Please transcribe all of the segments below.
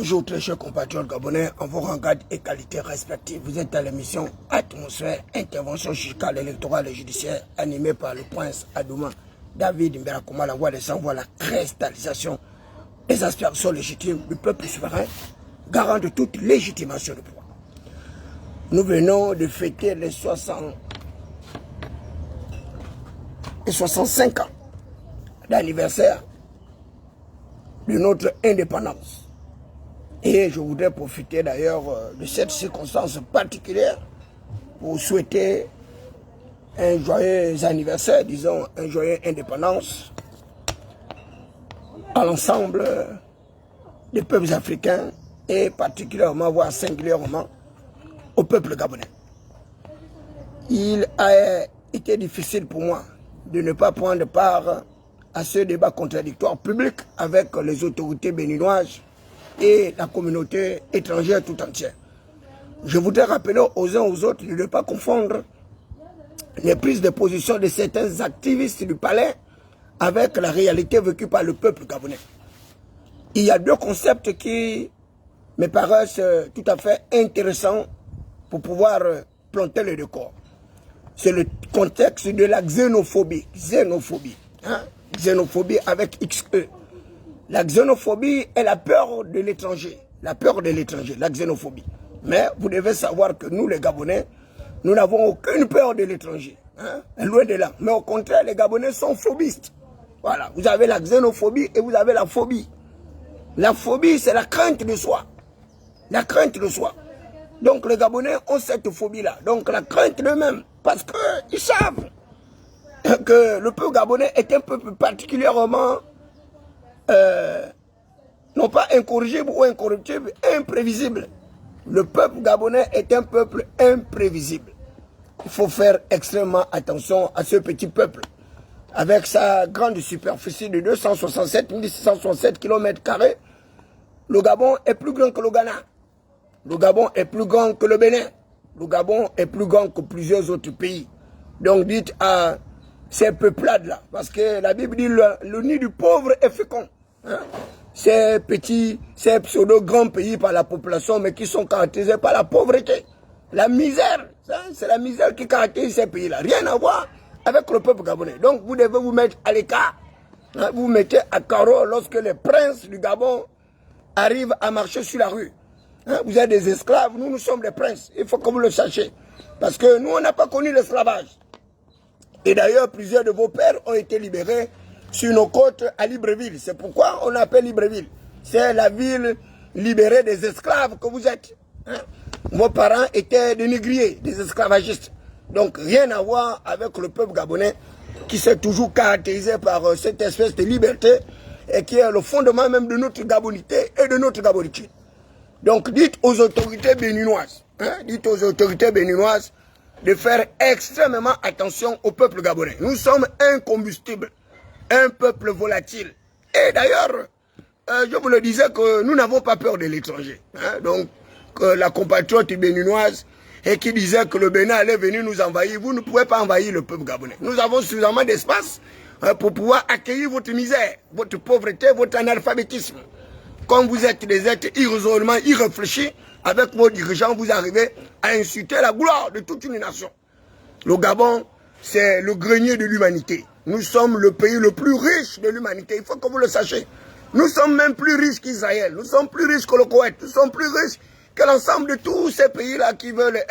Bonjour très chers compatriotes gabonais, en vos rangs et qualités respectives. Vous êtes à l'émission Atmosphère, intervention chirurgicale, électorale et judiciaire animée par le prince Adouma David Mberakouma, la voix des sans-voix, la cristallisation des aspirations légitimes du peuple souverain, garant de toute légitimation du pouvoir. Nous venons de fêter les 65 ans d'anniversaire de notre indépendance. Et je voudrais profiter d'ailleurs de cette circonstance particulière pour souhaiter un joyeux anniversaire, disons un joyeux indépendance à l'ensemble des peuples africains et particulièrement, voire singulièrement, au peuple gabonais. Il a été difficile pour moi de ne pas prendre part à ce débat contradictoire public avec les autorités béninoises et la communauté étrangère tout entière. Je voudrais rappeler aux uns aux autres de ne pas confondre les prises de position de certains activistes du palais avec la réalité vécue par le peuple gabonais. Il y a deux concepts qui me paraissent tout à fait intéressants pour pouvoir planter le décor. C'est le contexte de la xénophobie. Xénophobie avec XE. La xénophobie est la peur de l'étranger. La peur de l'étranger, la xénophobie. Mais vous devez savoir que nous, les Gabonais, nous n'avons aucune peur de l'étranger. Loin de là. Mais au contraire, les Gabonais sont phobistes. Voilà. Vous avez la xénophobie et vous avez la phobie. La phobie, c'est la crainte de soi. La crainte de soi. Donc les Gabonais ont cette phobie-là. Donc la crainte d'eux-mêmes. Parce qu'ils savent que le peuple gabonais est un peuple particulièrement, non pas incorrigible ou incorruptible, imprévisible. Le peuple gabonais est un peuple imprévisible. Il faut faire extrêmement attention à ce petit peuple. Avec sa grande superficie de 267 667 km², le Gabon est plus grand que le Ghana. Le Gabon est plus grand que le Bénin. Le Gabon est plus grand que plusieurs autres pays. Donc dites à ces peuplades-là, parce que la Bible dit le nid du pauvre est fécond. Ces petits, ces pseudo-grands pays par la population, mais qui sont caractérisés par la pauvreté, la misère. C'est la misère qui caractérise ces pays-là. Rien à voir avec le peuple gabonais. Donc vous devez vous mettre à l'écart. Vous vous mettez à carreau lorsque les princes du Gabon arrivent à marcher sur la rue. Vous êtes des esclaves, nous sommes des princes. Il faut que vous le sachiez. Parce que nous, on n'a pas connu l'esclavage. Et d'ailleurs, plusieurs de vos pères ont été libérés sur nos côtes à Libreville. C'est pourquoi on appelle Libreville. C'est la ville libérée des esclaves que vous êtes. Vos parents étaient des négriers, des esclavagistes. Donc rien à voir avec le peuple gabonais qui s'est toujours caractérisé par cette espèce de liberté et qui est le fondement même de notre gabonité et de notre gabonitude. Donc dites aux autorités béninoises, de faire extrêmement attention au peuple gabonais. Nous sommes incombustibles, un peuple volatile. Et d'ailleurs, je vous le disais que nous n'avons pas peur de l'étranger. Donc la compatriote béninoise et qui disait que le Bénin allait venir nous envahir, vous ne pouvez pas envahir le peuple gabonais. Nous avons suffisamment d'espace pour pouvoir accueillir votre misère, votre pauvreté, votre analphabétisme. Comme vous êtes des êtres irraisonnablement irréfléchis, avec vos dirigeants, vous arrivez à insulter la gloire de toute une nation. Le Gabon, c'est le grenier de l'humanité. Nous sommes le pays le plus riche de l'humanité. Il faut que vous le sachiez. Nous sommes même plus riches qu'Israël. Nous sommes plus riches que le Koweït. Nous sommes plus riches que l'ensemble de tous ces pays-là qui veulent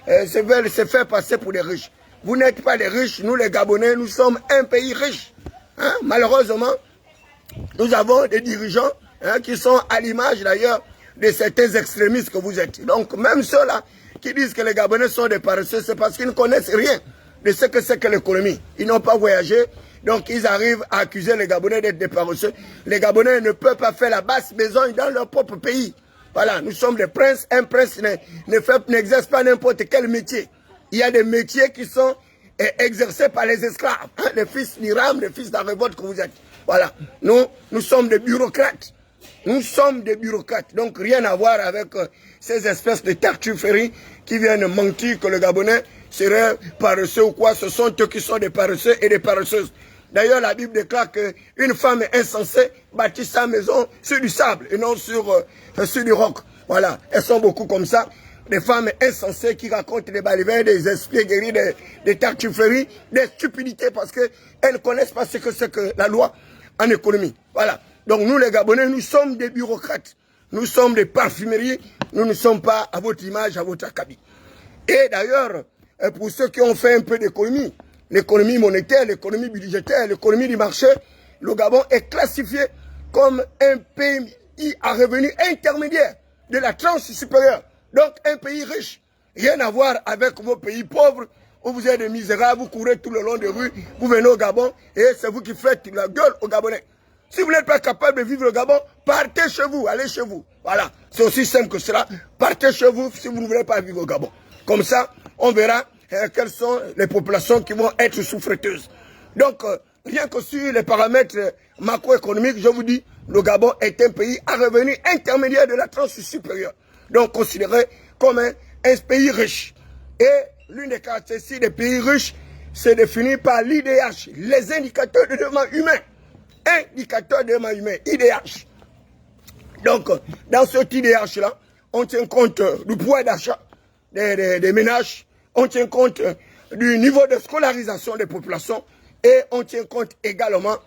se faire passer pour des riches. Vous n'êtes pas des riches. Nous, les Gabonais, nous sommes un pays riche. Malheureusement, nous avons des dirigeants qui sont à l'image d'ailleurs de certains extrémistes que vous êtes. Donc même ceux-là qui disent que les Gabonais sont des paresseux, c'est parce qu'ils ne connaissent rien de ce que c'est que l'économie. Ils n'ont pas voyagé, donc ils arrivent à accuser les Gabonais d'être des paresseux. Les Gabonais ne peuvent pas faire la basse besogne dans leur propre pays. Voilà, nous sommes des princes. Un prince n'exerce pas n'importe quel métier. Il y a des métiers qui sont exercés par les esclaves, les fils d'Iram, les fils d'Arévote que vous êtes. Voilà, nous sommes des bureaucrates. Nous sommes des bureaucrates, donc rien à voir avec ces espèces de tartufferies qui viennent mentir que le Gabonais serait paresseux ou quoi. Ce sont eux qui sont des paresseux et des paresseuses. D'ailleurs, la Bible déclare qu'une femme insensée bâtit sa maison sur du sable et non sur du roc. Voilà, elles sont beaucoup comme ça. Des femmes insensées qui racontent des balivernes, des esprits guéris, des tartufferies, des stupidités parce qu'elles ne connaissent pas ce que c'est que la loi en économie. Voilà. Donc nous les Gabonais, nous sommes des bureaucrates. Nous sommes des parfumeries. Nous ne sommes pas à votre image, à votre acabit. Et d'ailleurs, pour ceux qui ont fait un peu d'économie, l'économie monétaire, l'économie budgétaire, l'économie du marché, le Gabon est classifié comme un pays à revenu intermédiaire de la tranche supérieure. Donc un pays riche. Rien à voir avec vos pays pauvres où vous êtes des misérables, vous courez tout le long des rues, vous venez au Gabon et c'est vous qui faites la gueule aux Gabonais. Si vous n'êtes pas capable de vivre au Gabon, partez chez vous, allez chez vous. Voilà, c'est aussi simple que cela. Partez chez vous si vous ne voulez pas vivre au Gabon. Comme ça, on verra quelles sont les populations qui vont être souffreteuses. Donc, rien que sur les paramètres macroéconomiques, je vous dis, le Gabon est un pays à revenu intermédiaire de la tranche supérieure. Donc, considéré comme un pays riche. Et l'une des caractéristiques des pays riches, c'est défini par l'IDH, les indicateurs de développement humain. Indicateur de développement humain, IDH. Donc, dans cet IDH-là, on tient compte du pouvoir d'achat des ménages, on tient compte du niveau de scolarisation des populations et on tient compte également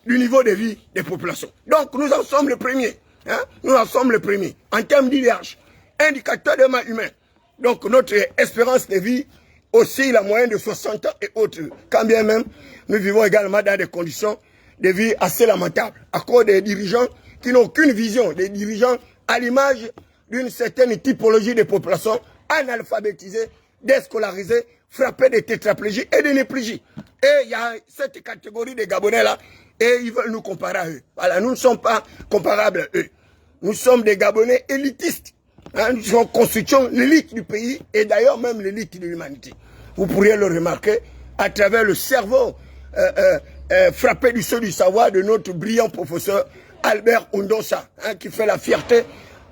du niveau de vie des populations. Donc, nous en sommes les premiers. Hein? Nous en sommes les premiers en termes d'IDH, indicateur de développement humain. Donc, notre espérance de vie aussi la moyenne de 60 ans et autres. Quand bien même, nous vivons également dans des conditions de vie assez lamentables, à cause des dirigeants qui n'ont aucune vision, des dirigeants à l'image d'une certaine typologie de population analphabétisée, déscolarisée, frappée de tétraplégie et de néplégie. Et il y a cette catégorie de Gabonais là, et ils veulent nous comparer à eux. Voilà, nous ne sommes pas comparables à eux. Nous sommes des Gabonais élitistes. Hein, nous constituons l'élite du pays et d'ailleurs même l'élite de l'humanité. Vous pourriez le remarquer à travers le cerveau frappé du sceau du savoir de notre brillant professeur Albert Ondosa, hein, qui fait la fierté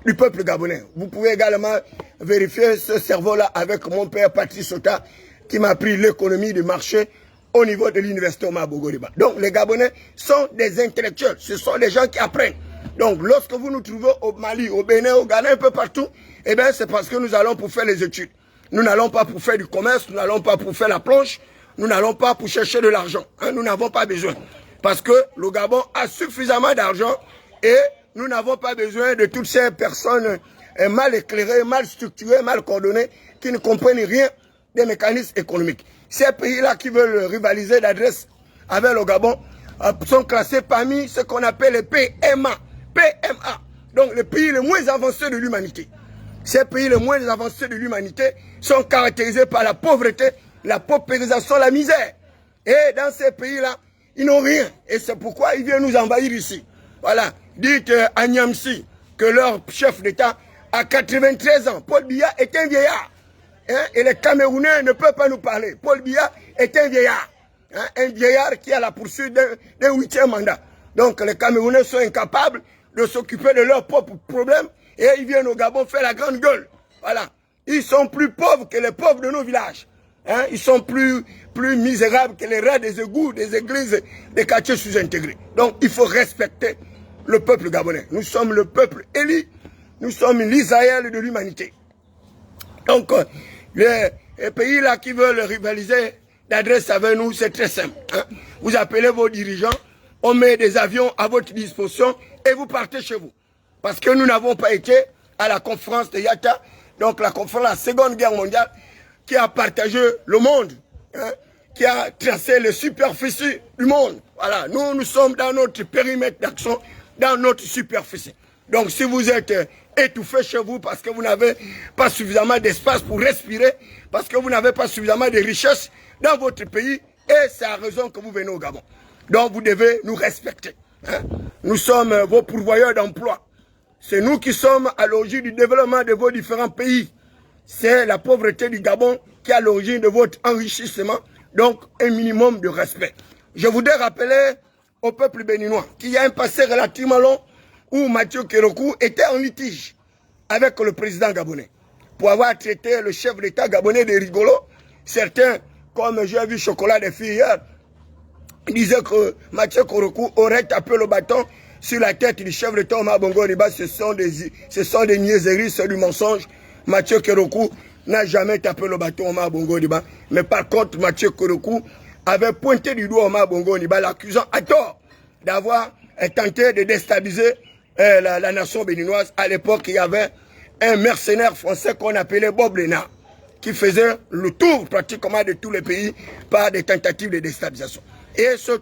du peuple gabonais. Vous pouvez également vérifier ce cerveau-là avec mon père Patrice Sota, qui m'a appris l'économie du marché au niveau de l'université Omar Bogoriba. Donc les Gabonais sont des intellectuels, ce sont des gens qui apprennent. Donc lorsque vous nous trouvez au Mali, au Bénin, au Ghana, un peu partout, eh bien c'est parce que nous allons pour faire les études. Nous n'allons pas pour faire du commerce, nous n'allons pas pour faire la planche, nous n'allons pas pour chercher de l'argent. Hein, nous n'avons pas besoin. Parce que le Gabon a suffisamment d'argent et nous n'avons pas besoin de toutes ces personnes mal éclairées, mal structurées, mal coordonnées, qui ne comprennent rien des mécanismes économiques. Ces pays-là qui veulent rivaliser d'adresse avec le Gabon sont classés parmi ce qu'on appelle les PMA. PMA, donc les pays les moins avancés de l'humanité. Ces pays les moins avancés de l'humanité sont caractérisés par la pauvreté, la paupérisation, la misère. Et dans ces pays-là, ils n'ont rien. Et c'est pourquoi ils viennent nous envahir ici. Voilà. Dites à Niamsi que leur chef d'État a 93 ans. Paul Biya est un vieillard. Hein? Et les Camerounais ne peuvent pas nous parler. Paul Biya est un vieillard. Hein? Un vieillard qui a la poursuite d'un 8e mandat. Donc les Camerounais sont incapables de s'occuper de leurs propres problèmes et ils viennent au Gabon faire la grande gueule. Voilà. Ils sont plus pauvres que les pauvres de nos villages. Hein? Ils sont plus misérables que les rats des égouts, des églises, des quartiers sous-intégrés. Donc il faut respecter le peuple gabonais. Nous sommes le peuple élu. Nous sommes l'Israël de l'humanité. Donc les pays là qui veulent rivaliser d'adresse avec nous, c'est très simple. Hein? Vous appelez vos dirigeants, on met des avions à votre disposition et vous partez chez vous. Parce que nous n'avons pas été à la conférence de Yalta, donc la conférence de la Seconde Guerre mondiale, qui a partagé le monde, hein, qui a tracé les superficies du monde. Voilà, nous sommes dans notre périmètre d'action, dans notre superficie. Donc si vous êtes étouffé chez vous parce que vous n'avez pas suffisamment d'espace pour respirer, parce que vous n'avez pas suffisamment de richesses dans votre pays, et c'est à raison que vous venez au Gabon. Donc vous devez nous respecter. Hein. Nous sommes vos pourvoyeurs d'emploi. C'est nous qui sommes à l'origine du développement de vos différents pays. C'est la pauvreté du Gabon qui est à l'origine de votre enrichissement. Donc un minimum de respect. Je voudrais rappeler au peuple béninois qu'il y a un passé relativement long où Mathieu Kérokou était en litige avec le président gabonais pour avoir traité le chef d'État gabonais de rigolo. Certains, comme j'ai vu Chocolat des filles hier, Il disait que Mathieu Korokou aurait tapé le bâton sur la tête du chef de l'État Omar Bongo Ondimba. Ce sont des niaiseries, c'est du mensonge. Mathieu Korokou n'a jamais tapé le bâton Omar Bongo Ondimba. Mais par contre, Mathieu Korokou avait pointé du doigt Omar Bongo Ondimba, l'accusant à tort d'avoir tenté de déstabiliser la nation béninoise. À l'époque, il y avait un mercenaire français qu'on appelait Bob Lénard, qui faisait le tour pratiquement de tous les pays par des tentatives de déstabilisation. Et ce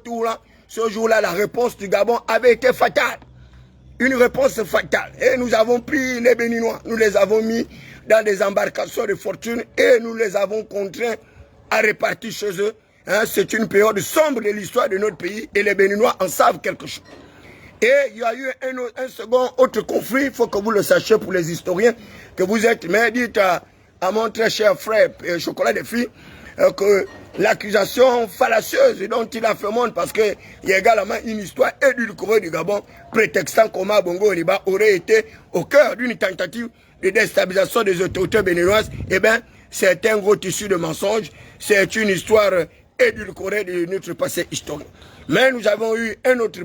jour-là, la réponse du Gabon avait été fatale. Une réponse fatale. Et nous avons pris les Béninois, nous les avons mis dans des embarcations de fortune et nous les avons contraints à répartir chez eux. Hein, c'est une période sombre de l'histoire de notre pays et les Béninois en savent quelque chose. Et il y a eu un second autre conflit, il faut que vous le sachiez pour les historiens que vous êtes. Mais dites à mon très cher frère Chocolat des filles que l'accusation fallacieuse dont il a fait monde, parce qu'il y a également une histoire édulcorée du Gabon prétextant qu'Omar Bongo Ondimba aurait été au cœur d'une tentative de déstabilisation des autorités béninoises, eh bien, c'est un gros tissu de mensonges, c'est une histoire édulcorée de notre passé historique. Mais nous avons eu un autre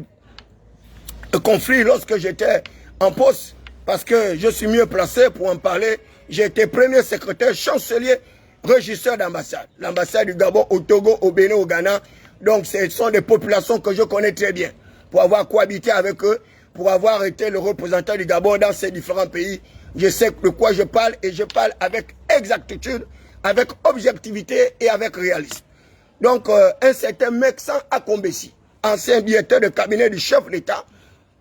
conflit lorsque j'étais en poste, parce que je suis mieux placé pour en parler. J'ai été premier secrétaire chancelier régisseur d'ambassade. L'ambassade du Gabon au Togo, au Bénin, au Ghana. Donc ce sont des populations que je connais très bien. Pour avoir cohabité avec eux, pour avoir été le représentant du Gabon dans ces différents pays, je sais de quoi je parle et je parle avec exactitude, avec objectivité et avec réalisme. Donc un certain Meksan Akombesi, ancien directeur de cabinet du chef de l'État,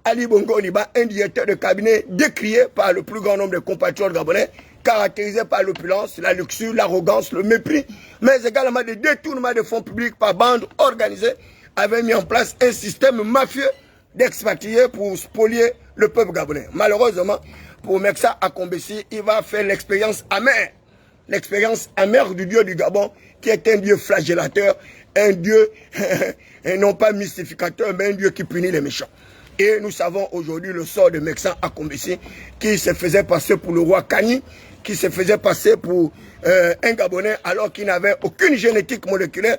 Ali Bongo Ondimba, un directeur de cabinet décrié par le plus grand nombre de compatriotes gabonais, caractérisé par l'opulence, la luxure, l'arrogance, le mépris, mais également des détournements de fonds publics par bandes organisées, avait mis en place un système mafieux d'expatriés pour spolier le peuple gabonais. Malheureusement, pour Meksan Akombesi, il va faire l'expérience amère du Dieu du Gabon, qui est un Dieu flagellateur, un Dieu, non pas mystificateur, mais un Dieu qui punit les méchants. Et nous savons aujourd'hui le sort de Meksan Akombesi, qui se faisait passer pour le roi Kani, qui se faisait passer pour un Gabonais alors qu'il n'avait aucune génétique moléculaire,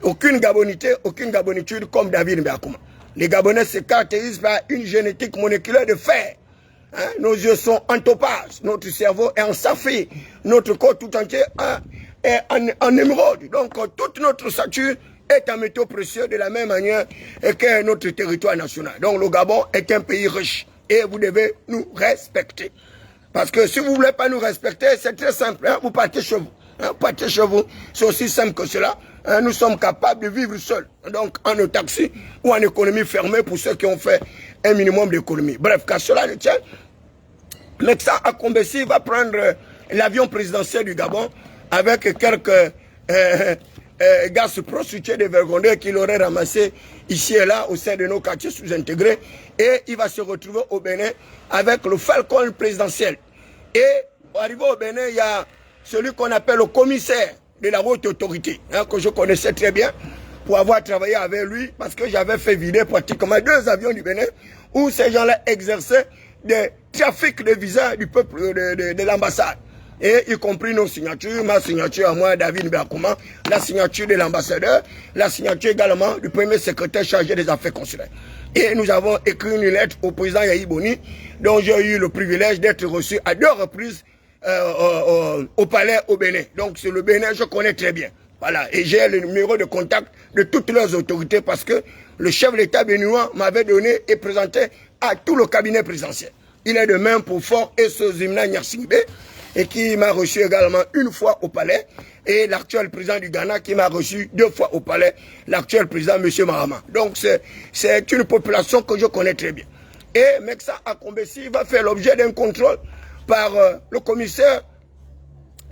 aucune gabonité, aucune gabonitude comme David Mbeakouma. Les Gabonais se caractérisent par une génétique moléculaire de fer. Hein? Nos yeux sont en topaz, notre cerveau est en saphir, notre corps tout entier est en émeraude. Donc toute notre stature est un métaux précieux de la même manière que notre territoire national. Donc le Gabon est un pays riche et vous devez nous respecter. Parce que si vous ne voulez pas nous respecter, c'est très simple. Hein? Vous partez chez vous. Hein? Partez chez vous. C'est aussi simple que cela. Hein? Nous sommes capables de vivre seuls. Donc en taxi ou en économie fermée pour ceux qui ont fait un minimum d'économie. Bref, qu'à cela ne tient, Meksan Akombesi va prendre l'avion présidentiel du Gabon avec quelques gars prostitués de Vergondé qu'il aurait ramassé ici et là au sein de nos quartiers sous-intégrés, et il va se retrouver au Bénin avec le Falcon présidentiel. Et arrivé au Bénin, il y a celui qu'on appelle le commissaire de la haute autorité, hein, que je connaissais très bien pour avoir travaillé avec lui, parce que j'avais fait vider pratiquement 2 avions du Bénin où ces gens-là exerçaient des trafics de visas du peuple de l'ambassade. Et y compris nos signatures, ma signature à moi, David Mbeakouma, la signature de l'ambassadeur, la signature également du premier secrétaire chargé des affaires consulaires. Et nous avons écrit une lettre au président Yahi Boni, dont j'ai eu le privilège d'être reçu à 2 reprises au palais au Bénin. Donc c'est le Bénin, je connais très bien. Voilà, et j'ai le numéro de contact de toutes leurs autorités parce que le chef de l'État béninois m'avait donné et présenté à tout le cabinet présidentiel. Il est de même pour Fort et Sozimna Nyarsingbe, et qui m'a reçu également 1 fois au palais, et l'actuel président du Ghana qui m'a reçu 2 fois au palais, l'actuel président M. Mahama. Donc c'est une population que je connais très bien. Et Meksan Akombesi va faire l'objet d'un contrôle par le commissaire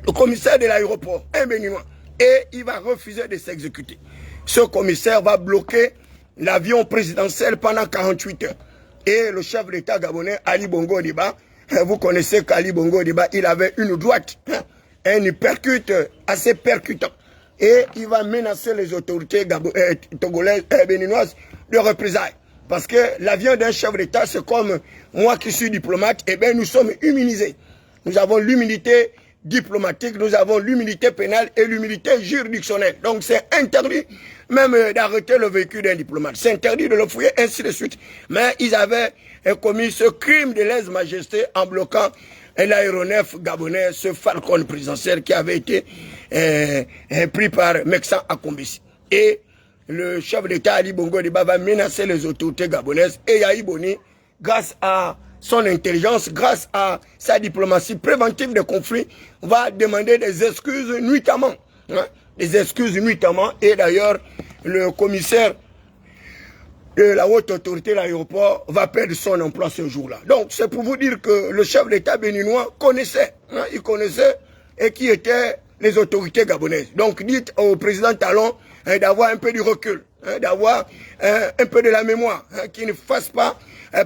de l'aéroport, un Béninois, et il va refuser de s'exécuter. Ce commissaire va bloquer l'avion présidentiel pendant 48 heures. Et le chef de l'État gabonais, Ali Bongo Ondimba, vous connaissez qu'Ali Bongo Ondimba, il avait une droite, un hypercute assez percutant. Et il va menacer les autorités togolaises et béninoises de représailles. Parce que l'avion d'un chef d'État, c'est comme moi qui suis diplomate, et bien nous sommes immunisés. Nous avons l'immunité diplomatique, nous avons l'immunité pénale et l'immunité juridictionnelle. Donc c'est interdit même d'arrêter le véhicule d'un diplomate. C'est interdit de le fouiller, ainsi de suite. Mais ils avaient commis ce crime de lèse-majesté en bloquant l'aéronef gabonais, ce Falcon présidentiel qui avait été pris par Meksan Akombisi. Et le chef d'État Ali Bongo Ondimba va menacer les autorités gabonaises et Yahi Boni, grâce à son intelligence, grâce à sa diplomatie préventive de conflits, va demander des excuses nuitamment. Hein, des excuses nuitamment. Et d'ailleurs, le commissaire de la haute autorité de l'aéroport va perdre son emploi ce jour-là. Donc, c'est pour vous dire que le chef d'État béninois connaissait, hein, il connaissait et qui étaient les autorités gabonaises. Donc, dites au président Talon hein, d'avoir un peu du recul, hein, d'avoir un peu de la mémoire, hein, qu'il ne fasse pas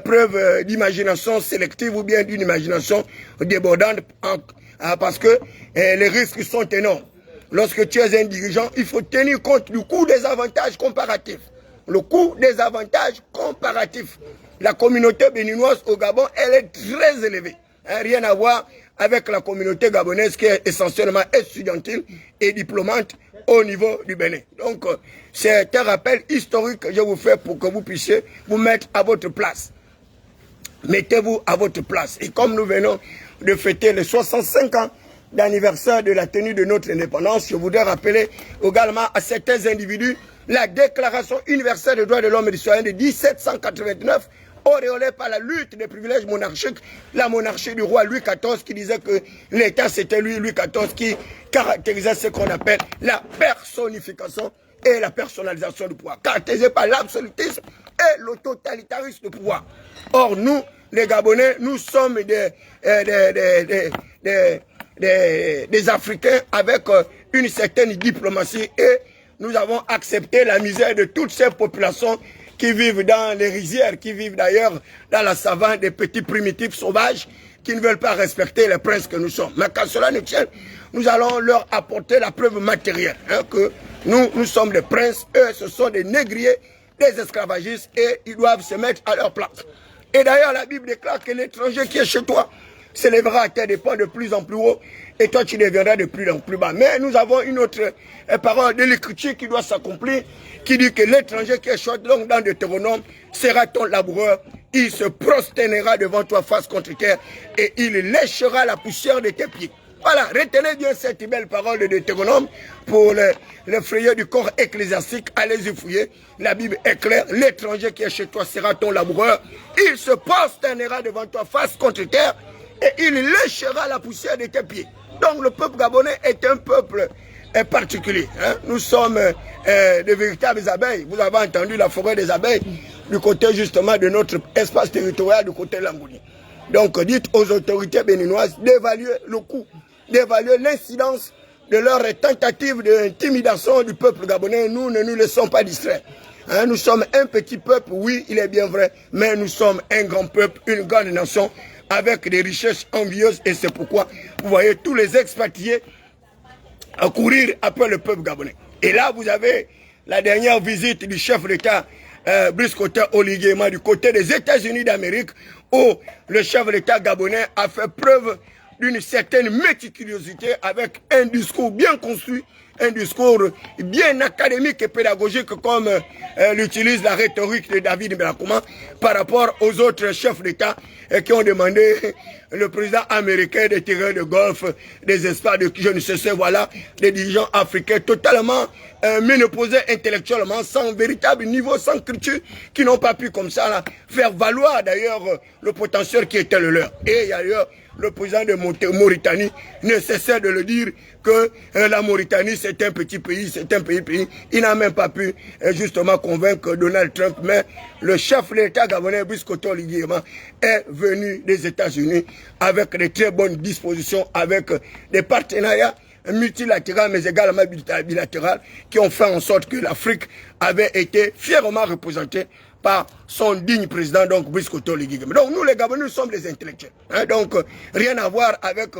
preuve d'imagination sélective ou bien d'une imagination débordante parce que les risques sont énormes. Lorsque tu es un dirigeant, il faut tenir compte du coût des avantages comparatifs. Le coût des avantages comparatifs. La communauté béninoise au Gabon, elle est très élevée. Hein, rien à voir avec la communauté gabonaise qui est essentiellement estudiantine et diplomate au niveau du Bénin. Donc, c'est un rappel historique que je vous fais pour que vous puissiez vous mettre à votre place. Mettez-vous à votre place. Et comme nous venons de fêter les 65 ans d'anniversaire de la tenue de notre indépendance, je voudrais rappeler également à certains individus la Déclaration universelle des droits de l'homme et du citoyen de 1789, auréolée par la lutte des privilèges monarchiques, la monarchie du roi Louis XIV qui disait que l'État c'était lui, Louis XIV, qui caractérisait ce qu'on appelle la personnification et la personnalisation du pouvoir, caractérisée par l'absolutisme et le totalitarisme du pouvoir. Or, nous, les Gabonais, nous sommes des Africains avec une certaine diplomatie et nous avons accepté la misère de toutes ces populations qui vivent dans les rizières, qui vivent d'ailleurs dans la savane, des petits primitifs sauvages qui ne veulent pas respecter les princes que nous sommes. Mais quand cela ne tient, nous allons leur apporter la preuve matérielle hein, que nous sommes des princes, eux ce sont des négriers, des esclavagistes et ils doivent se mettre à leur place. Et d'ailleurs la Bible déclare que l'étranger qui est chez toi s'élèvera à tes dépens de plus en plus haut et toi tu deviendras de plus en plus bas. Mais nous avons une autre parole de l'écriture qui doit s'accomplir, qui dit que l'étranger qui est chaud, donc dans Deutéronome, sera ton laboureur, il se prosternera devant toi face contre terre et il léchera la poussière de tes pieds. Voilà, retenez bien cette belle parole de Deutéronome pour les frayeurs du corps ecclésiastique. Allez-y fouiller, la Bible est claire, l'étranger qui est chez toi sera ton laboureur, il se prosternera devant toi face contre terre et il léchera la poussière de tes pieds. Donc le peuple gabonais est un peuple particulier. Hein? Nous sommes de véritables abeilles. Vous avez entendu la forêt des abeilles du côté justement de notre espace territorial du côté de l'Angouni. Donc dites aux autorités béninoises d'évaluer le coût, d'évaluer l'incidence de leur tentative d'intimidation du peuple gabonais. Nous ne nous laissons pas distraire. Hein? Nous sommes un petit peuple, oui, il est bien vrai, mais nous sommes un grand peuple, une grande nation, avec des richesses envieuses et c'est pourquoi vous voyez tous les expatriés à courir après le peuple gabonais. Et là, vous avez la dernière visite du chef d'État Brice Oligui Nguema du côté des États-Unis d'Amérique où le chef d'État gabonais a fait preuve d'une certaine méticulosité avec un discours bien construit, un discours bien académique et pédagogique comme l'utilise la rhétorique de David Mbelakoma par rapport aux autres chefs d'État qui ont demandé le président américain de tirer de golf des espaces de je ne sais ce, voilà, des dirigeants africains totalement ménopausés intellectuellement, sans véritable niveau, sans culture, qui n'ont pas pu comme ça là, faire valoir d'ailleurs le potentiel qui était le leur. Et d'ailleurs, le président de Mauritanie ne cessait de le dire que la Mauritanie c'est un petit pays, c'est un pays. Il n'a même pas pu justement convaincre Donald Trump, mais le chef de l'État gabonais, Brice Oligui Nguema, est venu des États-Unis avec de très bonnes dispositions, avec des partenariats multilatéraux mais également bilatéraux qui ont fait en sorte que l'Afrique avait été fièrement représentée par son digne président, donc Brice Oligui Nguema. Donc nous les Gabonais, nous sommes des intellectuels. Hein, donc rien à voir avec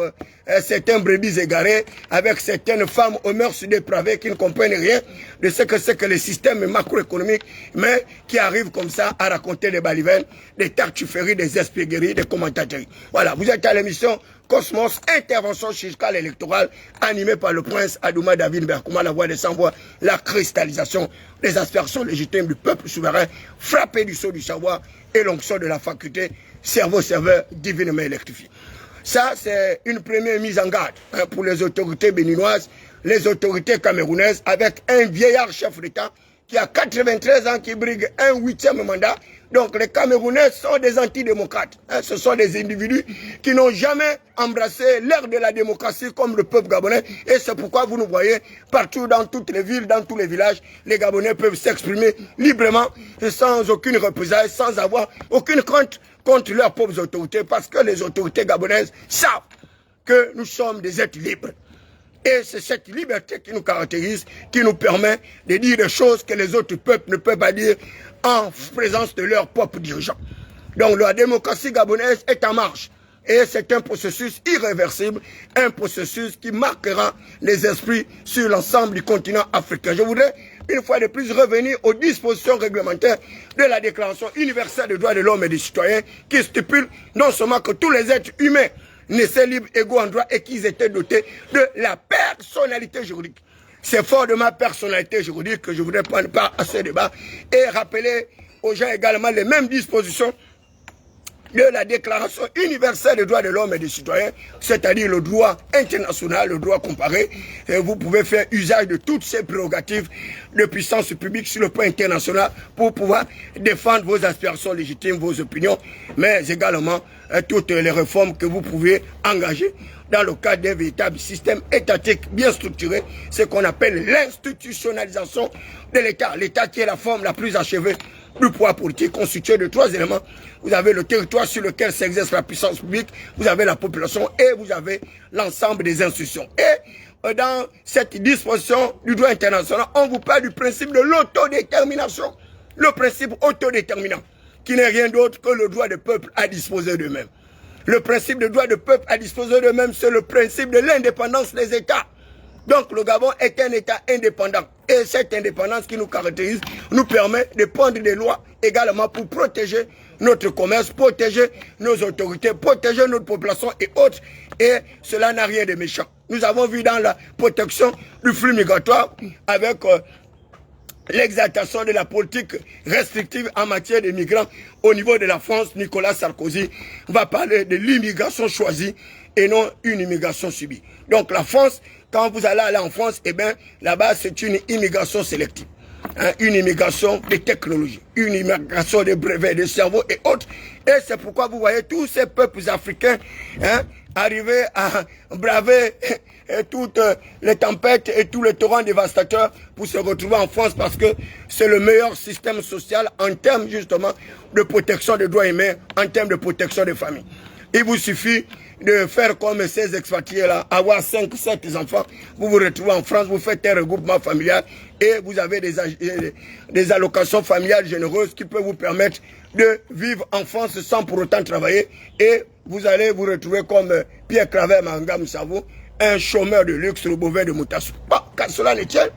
certains brebis égarés, avec certaines femmes aux mœurs dépravées qui ne comprennent rien de ce que c'est que le système macroéconomique, mais qui arrivent comme ça à raconter des balivernes, des tartufferies, des espiègleries, des commentateurs. Voilà, vous êtes à l'émission Cosmos, intervention chirurgicale électorale, animée par le prince Adouma David Berkouma, la voix des sans-voix, la cristallisation des aspirations légitimes du peuple souverain, frappé du sceau du savoir et l'onction de la faculté, cerveau-serveur divinement électrifié. Ça, c'est une première mise en garde hein, pour les autorités béninoises, les autorités camerounaises, avec un vieillard chef d'État qui a 93 ans, qui brigue un 8e mandat. Donc les Camerounais sont des antidémocrates. Hein, ce sont des individus qui n'ont jamais embrassé l'ère de la démocratie comme le peuple gabonais. Et c'est pourquoi vous nous voyez partout dans toutes les villes, dans tous les villages, les Gabonais peuvent s'exprimer librement, sans aucune représailles, sans avoir aucune crainte contre leurs pauvres autorités, parce que les autorités gabonaises savent que nous sommes des êtres libres. Et c'est cette liberté qui nous caractérise, qui nous permet de dire des choses que les autres peuples ne peuvent pas dire en présence de leurs propres dirigeants. Donc la démocratie gabonaise est en marche. Et c'est un processus irréversible, un processus qui marquera les esprits sur l'ensemble du continent africain. Je voudrais une fois de plus revenir aux dispositions réglementaires de la Déclaration universelle des droits de l'homme et des citoyens qui stipule non seulement que tous les êtres humains naissaient libres, égaux en droit et qu'ils étaient dotés de la personnalité juridique. C'est fort de ma personnalité juridique que je voudrais prendre part à ce débat et rappeler aux gens également les mêmes dispositions de la Déclaration universelle des droits de l'homme et des citoyens, c'est-à-dire le droit international, le droit comparé. Et vous pouvez faire usage de toutes ces prérogatives de puissance publique sur le plan international pour pouvoir défendre vos aspirations légitimes, vos opinions, mais également toutes les réformes que vous pouvez engager dans le cadre d'un véritable système étatique bien structuré, ce qu'on appelle l'institutionnalisation de l'État. L'État qui est la forme la plus achevée du pouvoir politique, constitué de 3 éléments. Vous avez le territoire sur lequel s'exerce la puissance publique, vous avez la population et vous avez l'ensemble des institutions. Et dans cette disposition du droit international, on vous parle du principe de l'autodétermination. Le principe autodéterminant, qui n'est rien d'autre que le droit des peuples à disposer d'eux-mêmes. Le principe de droit des peuples à disposer d'eux-mêmes, c'est le principe de l'indépendance des États. Donc le Gabon est un État indépendant. Et cette indépendance qui nous caractérise nous permet de prendre des lois également pour protéger notre commerce, protéger nos autorités, protéger notre population et autres. Et cela n'a rien de méchant. Nous avons vu dans la protection du flux migratoire avec l'exaltation de la politique restrictive en matière de migrants au niveau de la France. Nicolas Sarkozy va parler de l'immigration choisie et non une immigration subie. Donc la France, quand vous allez aller en France, eh bien là-bas c'est une immigration sélective. Hein, une immigration de technologie, une immigration de brevets, de cerveaux et autres. Et c'est pourquoi vous voyez tous ces peuples africains hein, arriver à braver toutes les tempêtes et tous les torrents dévastateurs pour se retrouver en France parce que c'est le meilleur système social en termes justement de protection des droits humains, en termes de protection des familles. Il vous suffit de faire comme ces expatriés-là, avoir 5, 7 enfants, vous vous retrouvez en France, vous faites un regroupement familial et vous avez des allocations familiales généreuses qui peuvent vous permettre de vivre en France sans pour autant travailler et vous allez vous retrouver comme Pierre Claver Mangam Savo, un chômeur de luxe, le bovin de Moutassou. Bon, car cela ne tient.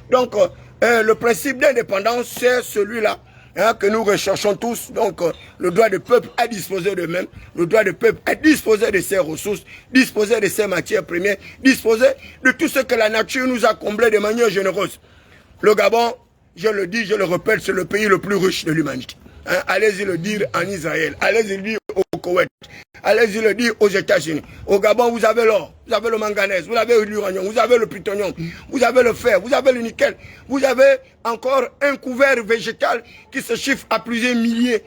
Donc, le principe d'indépendance, c'est celui-là. Hein, que nous recherchons tous, donc le droit du peuple à disposer d'eux-mêmes, le droit du peuple à disposer de ses ressources, disposer de ses matières premières, disposer de tout ce que la nature nous a comblé de manière généreuse. Le Gabon, je le dis, je le répète, c'est le pays le plus riche de l'humanité. Hein, allez-y le dire en Israël, allez-y le dire au Koweït, allez-y le dire aux États-Unis. Au Gabon, vous avez l'or, vous avez le manganèse, vous avez l'uranium, vous avez le plutonium, vous avez le fer, vous avez le nickel, vous avez encore un couvert végétal qui se chiffre à plusieurs milliers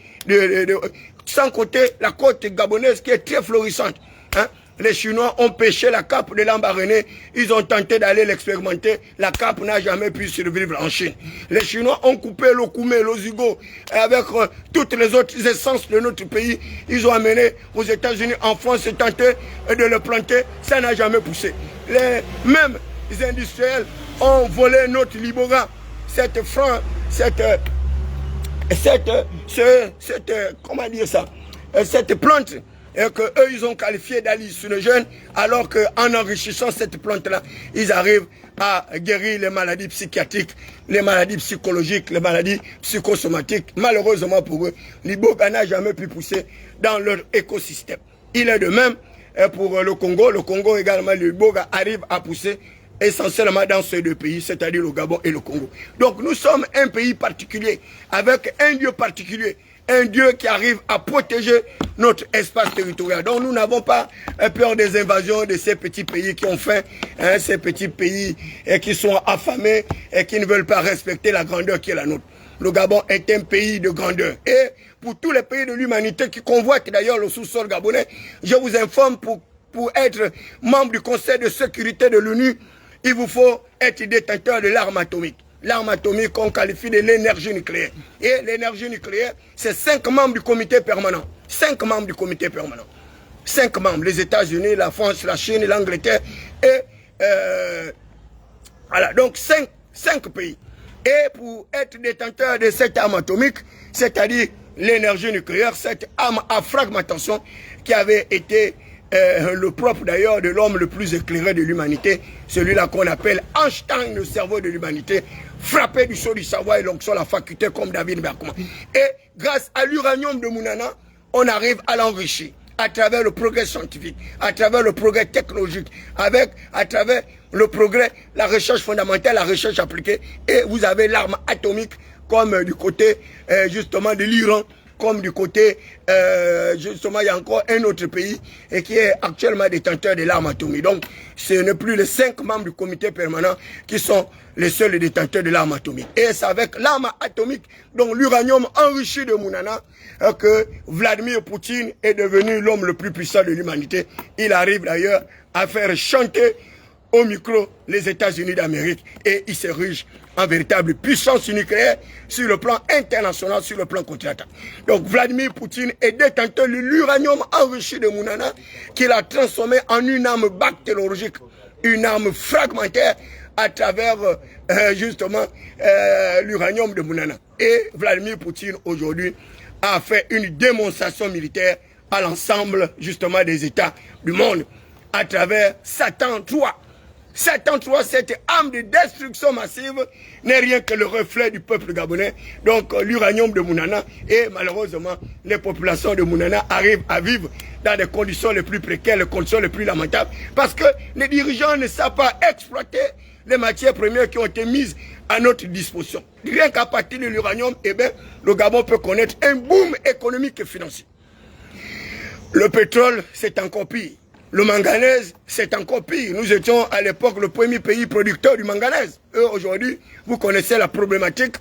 sans compter la côte gabonaise qui est très florissante. Hein? Les Chinois ont pêché la cape de l'Ambaréné, ils ont tenté d'aller l'expérimenter, la cape n'a jamais pu survivre en Chine. Les Chinois ont coupé le koumé, le zigo, avec toutes les autres essences de notre pays, ils ont amené aux États-Unis, en France, et tenté de le planter, ça n'a jamais poussé. Les mêmes industriels ont volé notre libora, cette comment dire ça, cette plante que eux ils ont qualifiée d'hallucinogène, alors qu'en enrichissant cette plante-là, ils arrivent à guérir les maladies psychiatriques, les maladies psychologiques, les maladies psychosomatiques. Malheureusement pour eux, l'iboga n'a jamais pu pousser dans leur écosystème. Il est de même pour le Congo. Le Congo également, l'iboga arrive à pousser essentiellement dans ces deux pays, c'est-à-dire le Gabon et le Congo. Donc nous sommes un pays particulier, avec un Dieu particulier, un Dieu qui arrive à protéger notre espace territorial. Donc nous n'avons pas peur des invasions de ces petits pays qui ont faim, hein, ces petits pays qui sont affamés et qui ne veulent pas respecter la grandeur qui est la nôtre. Le Gabon est un pays de grandeur. Et pour tous les pays de l'humanité qui convoitent d'ailleurs le sous-sol gabonais, je vous informe, pour être membre du Conseil de sécurité de l'ONU, il vous faut être détenteur de l'arme atomique. L'arme atomique, on qualifie de l'énergie nucléaire. Et l'énergie nucléaire, c'est 5 membres du comité permanent. 5 membres du comité permanent. 5 membres. Les États-Unis, la France, la Chine, l'Angleterre. Et voilà, donc 5 pays. Et pour être détenteur de cette arme atomique, c'est-à-dire l'énergie nucléaire, cette arme à fragmentation qui avait été le propre d'ailleurs de l'homme le plus éclairé de l'humanité, celui-là qu'on appelle Einstein, le cerveau de l'humanité, frappé du sceau du savoir et l'onction la faculté comme David Berkman. Et grâce à l'uranium de Mounana, on arrive à l'enrichir à travers le progrès scientifique, à travers le progrès technologique, à travers le progrès, la recherche fondamentale, la recherche appliquée. Et vous avez l'arme atomique comme du côté justement de l'Iran, comme du côté, justement, il y a encore un autre pays et qui est actuellement détenteur de l'arme atomique. Donc, ce n'est plus les 5 membres du comité permanent qui sont les seuls détenteurs de l'arme atomique. Et c'est avec l'arme atomique, donc l'uranium enrichi de Mounana, que Vladimir Poutine est devenu l'homme le plus puissant de l'humanité. Il arrive d'ailleurs à faire chanter au micro les États-Unis d'Amérique et il s'érige en véritable puissance nucléaire sur le plan international, sur le plan continental. Donc Vladimir Poutine est détenteur de l'uranium enrichi de Mounana qu'il a transformé en une arme bactériologique, une arme fragmentaire à travers justement l'uranium de Mounana. Et Vladimir Poutine aujourd'hui a fait une démonstration militaire à l'ensemble justement des États du monde à travers Satan 3. Satan 3, cette arme de destruction massive n'est rien que le reflet du peuple gabonais. Donc l'uranium de Mounana et malheureusement les populations de Mounana arrivent à vivre dans des conditions les plus précaires, les conditions les plus lamentables parce que les dirigeants ne savent pas exploiter les matières premières qui ont été mises à notre disposition. Rien qu'à partir de l'uranium, eh bien, le Gabon peut connaître un boom économique et financier. Le pétrole, c'est encore pire. Le manganèse, c'est encore pire. Nous étions à l'époque le premier pays producteur du manganèse. Aujourd'hui, vous connaissez la problématique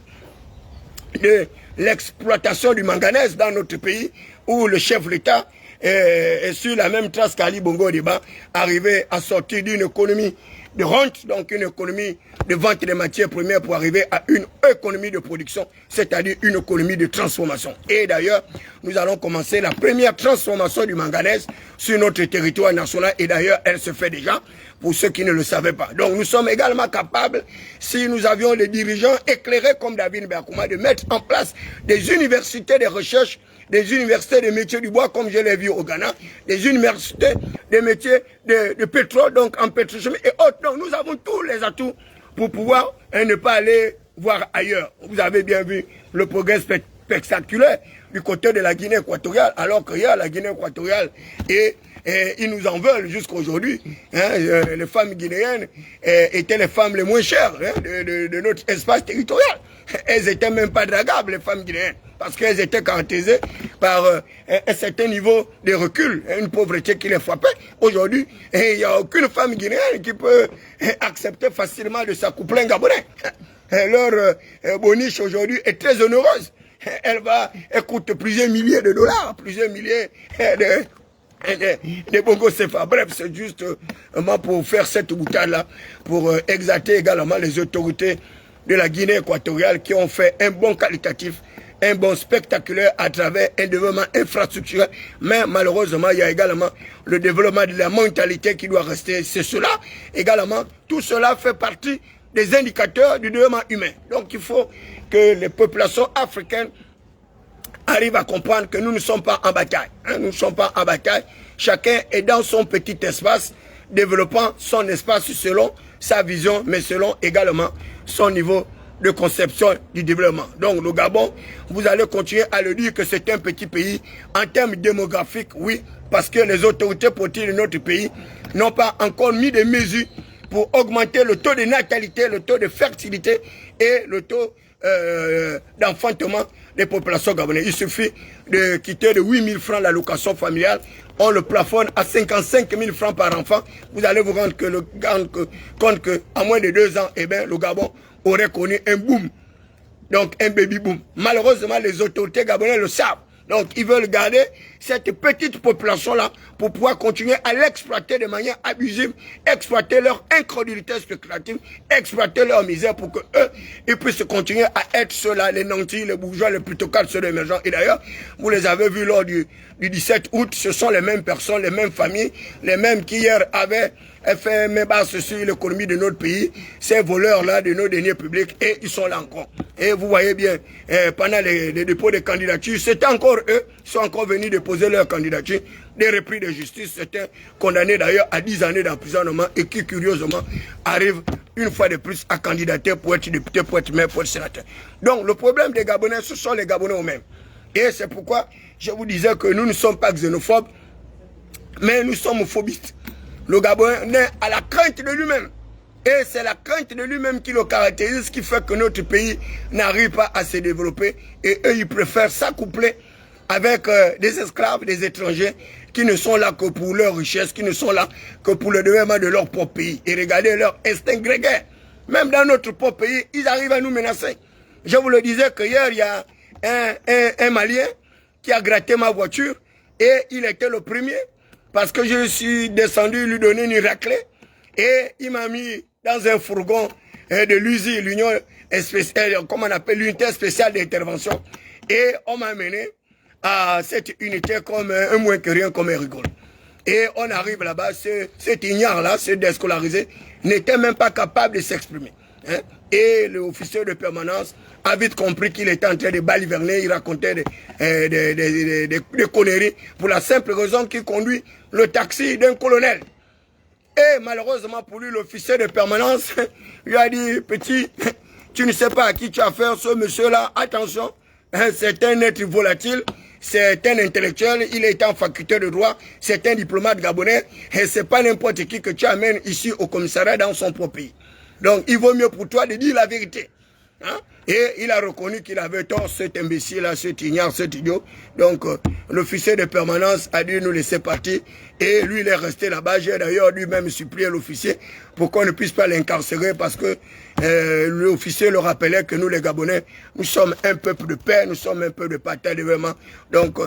de l'exploitation du manganèse dans notre pays, où le chef de l'État est sur la même trace qu'Ali Bongo Ondimba, arrivé à sortir d'une économie de rente, donc une économie de vente des matières premières pour arriver à une économie de production, c'est-à-dire une économie de transformation. Et d'ailleurs, nous allons commencer la première transformation du manganèse sur notre territoire national et d'ailleurs, elle se fait déjà pour ceux qui ne le savaient pas. Donc nous sommes également capables, si nous avions des dirigeants éclairés comme David Berkman, de mettre en place des universités de recherche, des universités de métiers du bois, comme je l'ai vu au Ghana, des universités de métiers de pétrole, donc en pétrochimie et autres. Donc nous avons tous les atouts pour pouvoir ne pas aller voir ailleurs. Vous avez bien vu le progrès spectaculaire du côté de la Guinée équatoriale, alors que hier, la Guinée équatoriale et ils nous en veulent jusqu'à aujourd'hui. Hein, les femmes guinéennes étaient les femmes les moins chères de notre espace territorial. Elles n'étaient même pas dragables, les femmes guinéennes, parce qu'elles étaient caractérisées par un certain niveau de recul, une pauvreté qui les frappait. Aujourd'hui, il n'y a aucune femme guinéenne qui peut accepter facilement de s'accoupler un Gabonais. Leur boniche aujourd'hui est très onéreuse. Elle coûte plusieurs milliers de dollars, plusieurs milliers de Bongo CFA. Bref, c'est juste pour faire cette boutade-là, pour exalter également les autorités de la Guinée équatoriale qui ont fait un bon qualitatif, un bon spectaculaire à travers un développement infrastructurel. Mais malheureusement, il y a également le développement de la mentalité qui doit rester. C'est cela également. Tout cela fait partie des indicateurs du développement humain. Donc il faut que les populations africaines arrivent à comprendre que nous ne sommes pas en bataille. Hein, nous ne sommes pas en bataille. Chacun est dans son petit espace, développant son espace selon sa vision, mais selon également son niveau de conception du développement. Donc le Gabon, vous allez continuer à le dire que c'est un petit pays en termes démographiques, oui, parce que les autorités politiques de notre pays n'ont pas encore mis des mesures pour augmenter le taux de natalité, le taux de fertilité et le taux d'enfantement des populations gabonaises. Il suffit de quitter de 8 000 francs l'allocation familiale, on le plafonne à 55 000 francs par enfant. Vous allez vous rendre compte qu'en moins de 2 ans, eh bien, le Gabon aurait connu un boom, donc un baby boom. Malheureusement, les autorités gabonaises le savent. Donc, ils veulent garder cette petite population-là pour pouvoir continuer à l'exploiter de manière abusive, exploiter leur incrédulité spéculative, exploiter leur misère pour que eux, ils puissent continuer à être ceux-là, les nantis, les bourgeois, les plutocrates, ceux émergents. Et d'ailleurs, vous les avez vus lors du 17 août, ce sont les mêmes personnes, les mêmes familles, les mêmes qui hier avaient fait mes bases sur l'économie de notre pays, ces voleurs-là de nos deniers publics, et ils sont là encore. Et vous voyez bien, pendant les dépôts de candidatures, c'était encore eux, sont encore venus déposer leur candidature, des repris de justice, c'était condamné d'ailleurs à 10 années d'emprisonnement, et qui curieusement arrivent une fois de plus à candidater pour être député, pour être maire, pour être sénateur. Donc le problème des Gabonais, ce sont les Gabonais eux-mêmes. Et c'est pourquoi je vous disais que nous ne sommes pas xénophobes, mais nous sommes phobistes. Le Gabonais a la crainte de lui-même. Et c'est la crainte de lui-même qui le caractérise, qui fait que notre pays n'arrive pas à se développer. Et eux, ils préfèrent s'accoupler avec des esclaves, des étrangers, qui ne sont là que pour leur richesse, qui ne sont là que pour le développement de leur propre pays. Et regardez leur instinct grégaire. Même dans notre propre pays, ils arrivent à nous menacer. Je vous le disais que hier, il y a un Malien qui a gratté ma voiture et il était le premier parce que je suis descendu lui donner une raclée et il m'a mis dans un fourgon de l'USI, l'Union spéciale, comment on appelle, l'unité spéciale d'intervention, et on m'a amené à cette unité comme un moins que rien, comme un rigole. Et on arrive là-bas, cet ignare-là, ce déscolarisé, n'était même pas capable de s'exprimer. Hein? Et l'officier de permanence a vite compris qu'il était en train de baliverner, il racontait des conneries pour la simple raison qu'il conduit le taxi d'un colonel. Et malheureusement pour lui, l'officier de permanence lui a dit, petit, tu ne sais pas à qui tu as affaire, ce monsieur-là, attention, hein, c'est un être volatile, c'est un intellectuel, il est en faculté de droit, c'est un diplomate gabonais, et c'est pas n'importe qui que tu amènes ici au commissariat dans son propre pays. Donc il vaut mieux pour toi de dire la vérité. Hein? Et il a reconnu qu'il avait tort, cet imbécile-là, cet ignare, cet idiot. Donc, l'officier de permanence a dû nous laisser partir. Et lui, il est resté là-bas. J'ai d'ailleurs lui-même supplié l'officier pour qu'on ne puisse pas l'incarcérer parce que l'officier le rappelait que nous, les Gabonais, nous sommes un peuple de paix, nous sommes un peuple de partage de développement. Donc,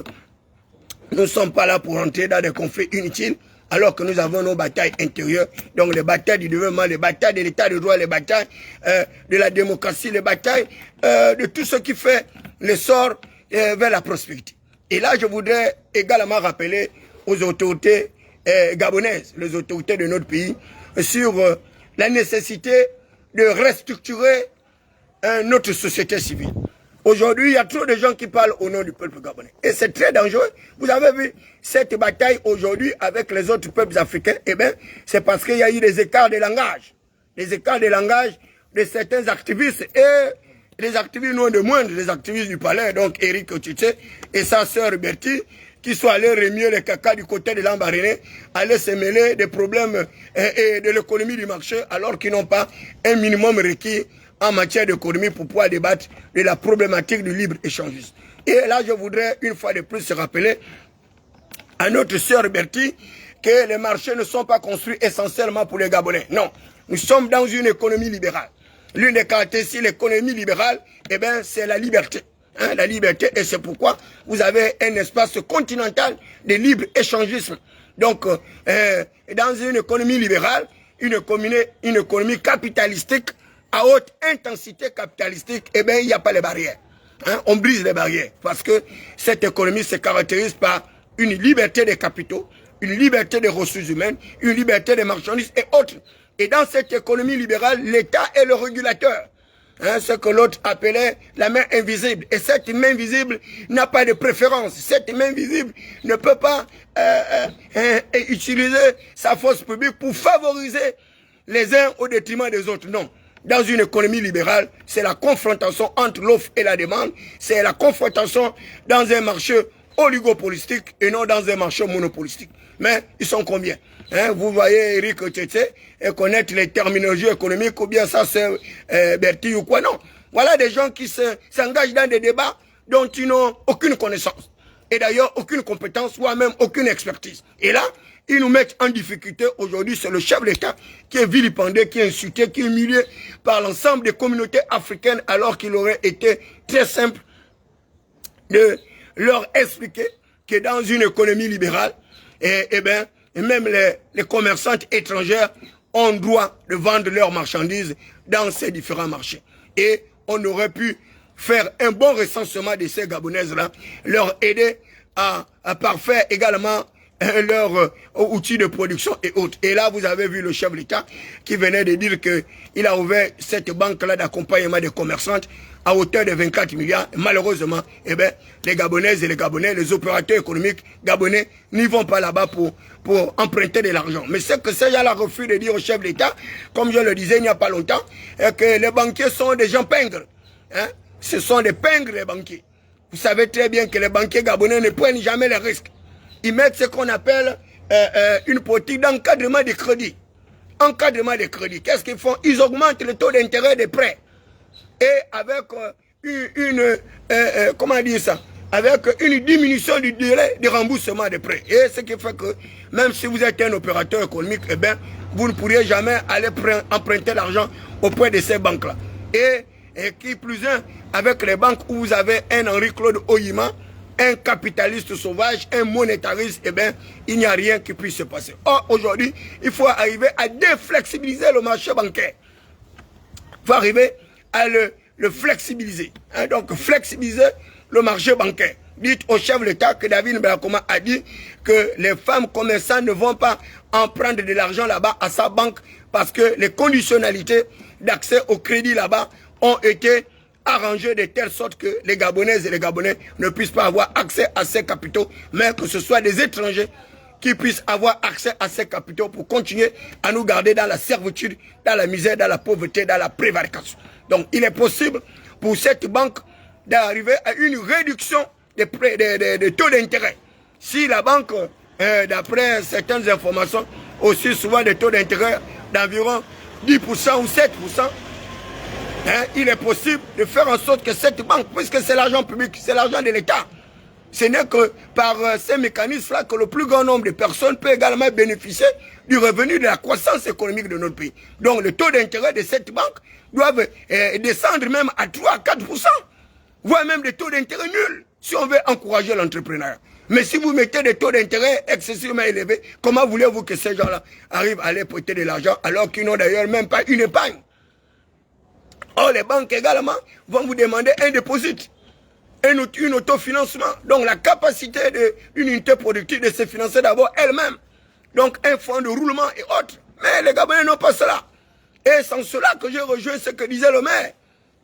nous ne sommes pas là pour entrer dans des conflits inutiles. Alors que nous avons nos batailles intérieures, donc les batailles du développement, les batailles de l'état de droit, les batailles de la démocratie, les batailles de tout ce qui fait l'essor vers la prospérité. Et là, je voudrais également rappeler aux autorités gabonaises, les autorités de notre pays, sur la nécessité de restructurer notre société civile. Aujourd'hui, il y a trop de gens qui parlent au nom du peuple gabonais. Et c'est très dangereux. Vous avez vu cette bataille aujourd'hui avec les autres peuples africains. Eh bien, c'est parce qu'il y a eu des écarts de langage. Des écarts de langage de certains activistes. Et les activistes non de moindre, les activistes du palais, donc Eric Otitse et sa sœur Bertie, qui sont allés remuer les caca du côté de l'Ambariné, aller se mêler des problèmes et de l'économie du marché, alors qu'ils n'ont pas un minimum requis en matière d'économie pour pouvoir débattre de la problématique du libre-échangisme. Et là, je voudrais une fois de plus se rappeler à notre sœur Bertie que les marchés ne sont pas construits essentiellement pour les Gabonais. Non, nous sommes dans une économie libérale. L'une des caractéristiques de l'économie libérale, eh bien, c'est la liberté, et c'est pourquoi vous avez un espace continental de libre-échangisme. Donc, dans une économie libérale, une économie capitalistique, à haute intensité capitalistique, eh bien, il n'y a pas les barrières. Hein? On brise les barrières parce que cette économie se caractérise par une liberté des capitaux, une liberté des ressources humaines, une liberté des marchandises et autres. Et dans cette économie libérale, l'État est le régulateur. Hein, ce que l'autre appelait la main invisible. Et cette main invisible n'a pas de préférence. Cette main invisible ne peut pas utiliser sa force publique pour favoriser les uns au détriment des autres. Non. Dans une économie libérale, c'est la confrontation entre l'offre et la demande. C'est la confrontation dans un marché oligopolistique et non dans un marché monopolistique. Mais ils sont combien? Hein, vous voyez Eric Tchétché et connaître les terminologies économiques ou bien ça c'est Bertie ou quoi. Non. Voilà des gens qui s'engagent dans des débats dont ils n'ont aucune connaissance. Et d'ailleurs aucune compétence, voire même aucune expertise. Et là, ils nous mettent en difficulté. Aujourd'hui, c'est le chef de l'État qui est vilipendé, qui est insulté, qui est humilié par l'ensemble des communautés africaines, alors qu'il aurait été très simple de leur expliquer que dans une économie libérale, même les commerçantes étrangères ont droit de vendre leurs marchandises dans ces différents marchés. Et on aurait pu faire un bon recensement de ces Gabonaises-là, leur aider à parfaire également leurs outils de production et autres. Et là, vous avez vu le chef de l'État qui venait de dire qu'il a ouvert cette banque-là d'accompagnement des commerçantes à hauteur de 24 milliards. Et malheureusement, les Gabonaises et les Gabonais, les opérateurs économiques gabonais n'y vont pas là-bas pour emprunter de l'argent. Mais c'est que ces gens-là refusent de dire au chef de l'État, comme je le disais il n'y a pas longtemps, que les banquiers sont des gens pingres. Hein? Ce sont des pingres, les banquiers. Vous savez très bien que les banquiers gabonais ne prennent jamais les risques. Ils mettent ce qu'on appelle une politique d'encadrement des crédits. Encadrement des crédits. Qu'est-ce qu'ils font? Ils augmentent le taux d'intérêt des prêts. Et avec comment dire ça? Avec une diminution du délai de remboursement des prêts. Et ce qui fait que même si vous êtes un opérateur économique, vous ne pourriez jamais aller emprunter l'argent auprès de ces banques-là. Et qui plus est, avec les banques où vous avez un Henri-Claude Oyima, un capitaliste sauvage, un monétariste, il n'y a rien qui puisse se passer. Or, aujourd'hui, il faut arriver à déflexibiliser le marché bancaire. Il faut arriver à le flexibiliser. Hein, donc, flexibiliser le marché bancaire. Dites au chef de l'État que David Nbalakoma a dit que les femmes commerçantes ne vont pas en prendre de l'argent là-bas à sa banque parce que les conditionnalités d'accès au crédit là-bas ont été arrangé de telle sorte que les Gabonaises et les Gabonais ne puissent pas avoir accès à ces capitaux, mais que ce soit des étrangers qui puissent avoir accès à ces capitaux pour continuer à nous garder dans la servitude, dans la misère, dans la pauvreté, dans la prévarication. Donc, il est possible pour cette banque d'arriver à une réduction des taux d'intérêt. Si la banque, d'après certaines informations, aussi souvent des taux d'intérêt d'environ 10% ou 7%, hein, il est possible de faire en sorte que cette banque, puisque c'est l'argent public, c'est l'argent de l'État, ce n'est que par ces mécanismes-là que le plus grand nombre de personnes peut également bénéficier du revenu de la croissance économique de notre pays. Donc le taux d'intérêt de cette banque doit descendre même à 3 à 4%, voire même des taux d'intérêt nuls, si on veut encourager l'entrepreneuriat. Mais si vous mettez des taux d'intérêt excessivement élevés, comment voulez-vous que ces gens-là arrivent à aller prêter de l'argent alors qu'ils n'ont d'ailleurs même pas une épargne? Or, les banques également vont vous demander un dépôt, un autofinancement. Donc, la capacité d'une unité productive de se financer d'abord elle-même. Donc, un fonds de roulement et autres. Mais les Gabonais n'ont pas cela. Et sans cela que j'ai rejoint ce que disait le maire.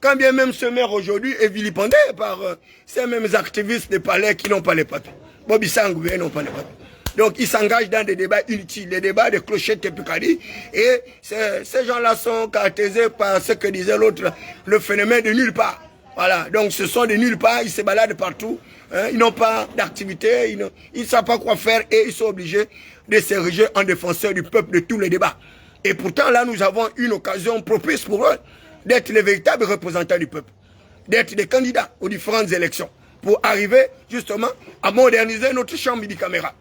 Quand bien même ce maire aujourd'hui est vilipendé par ces mêmes activistes des palais qui n'ont pas les papiers. Bobby Sangouvé n'ont pas les papiers. Donc, ils s'engagent dans des débats inutiles, des débats de clochettes et Picardie. Et ces gens-là sont caractérisés par ce que disait l'autre, le phénomène de nulle part. Voilà, donc ce sont de nulle part, ils se baladent partout. Hein, ils n'ont pas d'activité, ils ne savent pas quoi faire et ils sont obligés de s'ériger en défenseurs du peuple de tous les débats. Et pourtant, là, nous avons une occasion propice pour eux d'être les véritables représentants du peuple, d'être des candidats aux différentes élections pour arriver justement à moderniser notre chambre bicaméral.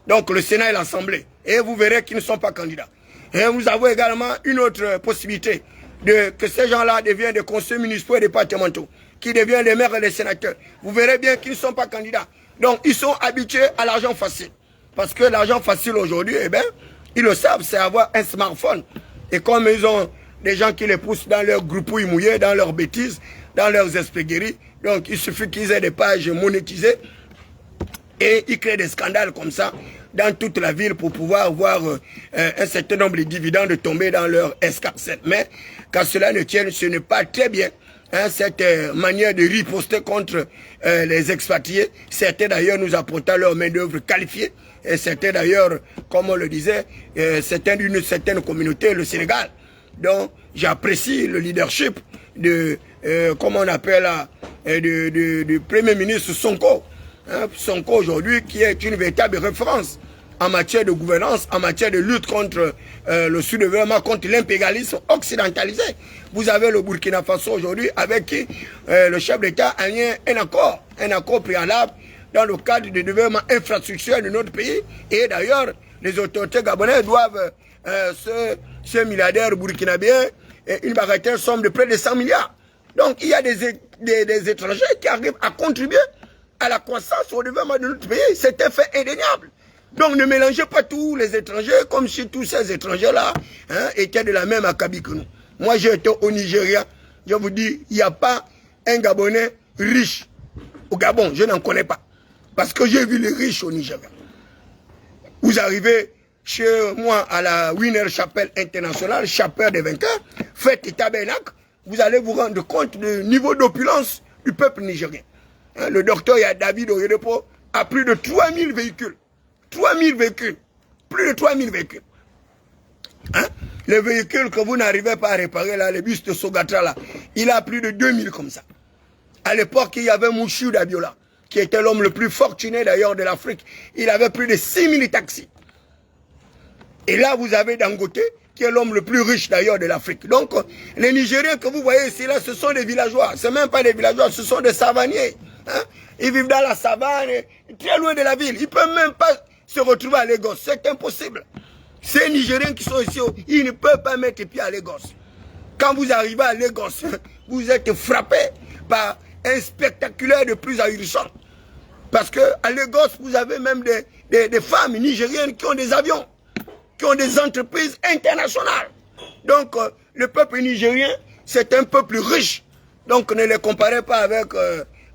Donc le Sénat et l'Assemblée. Et vous verrez qu'ils ne sont pas candidats. Et nous avons également une autre possibilité que ces gens-là deviennent des conseils municipaux et départementaux, qui deviennent des maires et des sénateurs. Vous verrez bien qu'ils ne sont pas candidats. Donc ils sont habitués à l'argent facile. Parce que l'argent facile aujourd'hui, ils le savent, c'est avoir un smartphone. Et comme ils ont des gens qui les poussent dans leurs groupouilles mouillées, dans leurs bêtises, dans leurs esprigueries, donc il suffit qu'ils aient des pages monétisées et ils créent des scandales comme ça dans toute la ville pour pouvoir voir un certain nombre de dividendes tomber dans leur escarcelle. Mais quand cela ne tienne, ce n'est pas très bien. Hein, cette manière de riposter contre les expatriés. Certains d'ailleurs nous apportant leur main-d'œuvre qualifiée. Et certains d'ailleurs, comme on le disait, certains d'une certaine communauté, le Sénégal. Donc j'apprécie le leadership de, comment on appelle là, du Premier ministre Sonko. Hein, Sonko aujourd'hui qui est une véritable référence en matière de gouvernance, en matière de lutte contre le sous-développement, contre l'impérialisme occidentalisé. Vous avez le Burkina Faso aujourd'hui avec qui le chef d'État a eu un accord préalable dans le cadre du développement infrastructurel de notre pays. Et d'ailleurs, les autorités gabonaises doivent ce milliardaire burkinabé une bagatelle somme de près de 100 milliards. Donc il y a des étrangers qui arrivent à contribuer à la croissance, au développement de notre pays. C'est un fait indéniable. Donc ne mélangez pas tous les étrangers comme si tous ces étrangers-là étaient de la même acabit que nous. Moi j'ai été au Nigeria, je vous dis, il n'y a pas un Gabonais riche au Gabon, je n'en connais pas. Parce que j'ai vu les riches au Nigeria. Vous arrivez chez moi à la Winner Chapelle Internationale, chapelle des vainqueurs, faites et tabernacle, vous allez vous rendre compte du niveau d'opulence du peuple nigérien. Hein, le docteur David Oyedepo a plus de 3000 véhicules. 3000 véhicules. Plus de 3000 véhicules. Hein? Les véhicules que vous n'arrivez pas à réparer, là, les bus de Sogatra, là, il a plus de 2000 comme ça. À l'époque, il y avait Mouchou Dabiola, qui était l'homme le plus fortuné d'ailleurs de l'Afrique. Il avait plus de 6000 taxis. Et là, vous avez Dangote, qui est l'homme le plus riche d'ailleurs de l'Afrique. Donc, les Nigériens que vous voyez ici, là, ce sont des villageois. Ce ne sont même pas des villageois, ce sont des savaniers. Hein? Ils vivent dans la savane, très loin de la ville. Ils ne peuvent même pas se retrouver à Lagos. C'est impossible. Ces Nigériens qui sont ici, ils ne peuvent pas mettre pied à Lagos. Quand vous arrivez à Lagos, vous êtes frappé par un spectaculaire de plus ahurissant. Parce qu'à Lagos, vous avez même des femmes nigériennes qui ont des avions, qui ont des entreprises internationales. Donc, le peuple nigérien, c'est un peuple riche. Donc, ne les comparez pas avec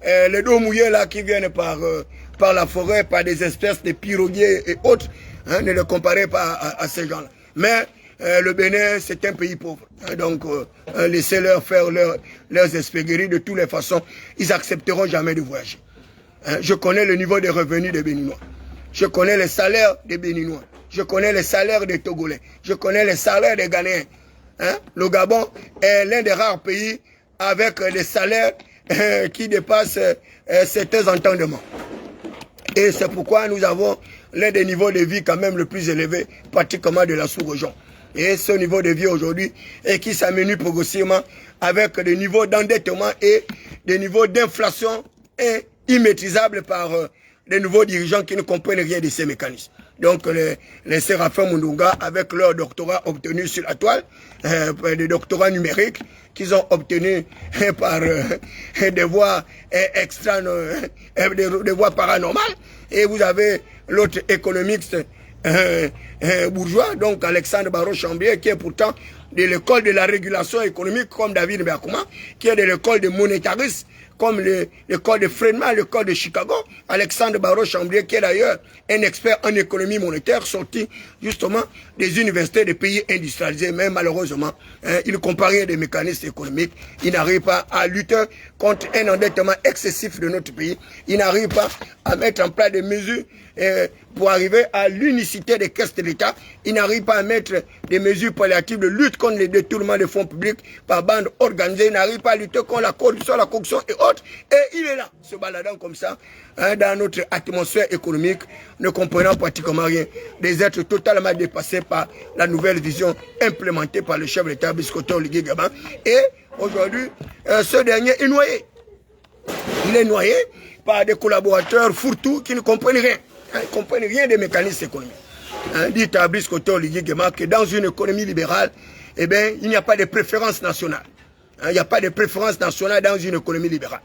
les dos mouillés là qui viennent par la forêt, par des espèces de piroguiers et autres. Hein, ne les comparez pas à ces gens-là. Mais le Bénin, c'est un pays pauvre. Hein, donc, laissez-leur faire leurs espégueries de toutes les façons. Ils n'accepteront jamais de voyager. Hein, je connais le niveau des revenus des Béninois. Je connais les salaires des Béninois. Je connais les salaires des Togolais. Je connais les salaires des Ghanéens. Hein? Le Gabon est l'un des rares pays avec des salaires qui dépassent certains entendements. Et c'est pourquoi nous avons l'un des niveaux de vie quand même le plus élevé pratiquement de la sous-région. Et ce niveau de vie aujourd'hui est qui s'amenuise progressivement avec des niveaux d'endettement et des niveaux d'inflation immaîtrisables par des nouveaux dirigeants qui ne comprennent rien de ces mécanismes. Donc les Séraphin Mundunga, avec leur doctorat obtenu sur la toile, des doctorats numériques qu'ils ont obtenus par des voies des voies paranormales. Et vous avez l'autre économiste bourgeois, donc Alexandre Barreau-Chambier, qui est pourtant de l'école de la régulation économique comme David Beakouma, qui est de l'école des monétaristes comme l'école de Friedman, l'école de Chicago. Alexandre Barreau-Chambier, qui est d'ailleurs un expert en économie monétaire, sorti justement des universités des pays industrialisés, mais malheureusement, il ne comprend rien des mécanismes économiques. Il n'arrive pas à lutter contre un endettement excessif de notre pays. Il n'arrive pas à mettre en place des mesures pour arriver à l'unicité des caisses de l'État. Il n'arrive pas à mettre des mesures palliatives de lutte contre les détournements de fonds publics par bande organisée. Il n'arrive pas à lutter contre la corruption, la corruption et autres. Et il est là, se baladant comme ça, hein, dans notre atmosphère économique, ne comprenant pratiquement rien. Des êtres totalement dépassés par la nouvelle vision implémentée par le chef de l'État, Biscoto Oligui Nguema. Et aujourd'hui, ce dernier est noyé. Il est noyé par des collaborateurs fourre-tout qui ne comprennent rien. Ils ne comprennent rien des mécanismes économiques. Hein, dit à Biscoto Oligui Nguema que dans une économie libérale, eh bien, il n'y a pas de préférence nationale. Hein, il n'y a pas de préférence nationale dans une économie libérale.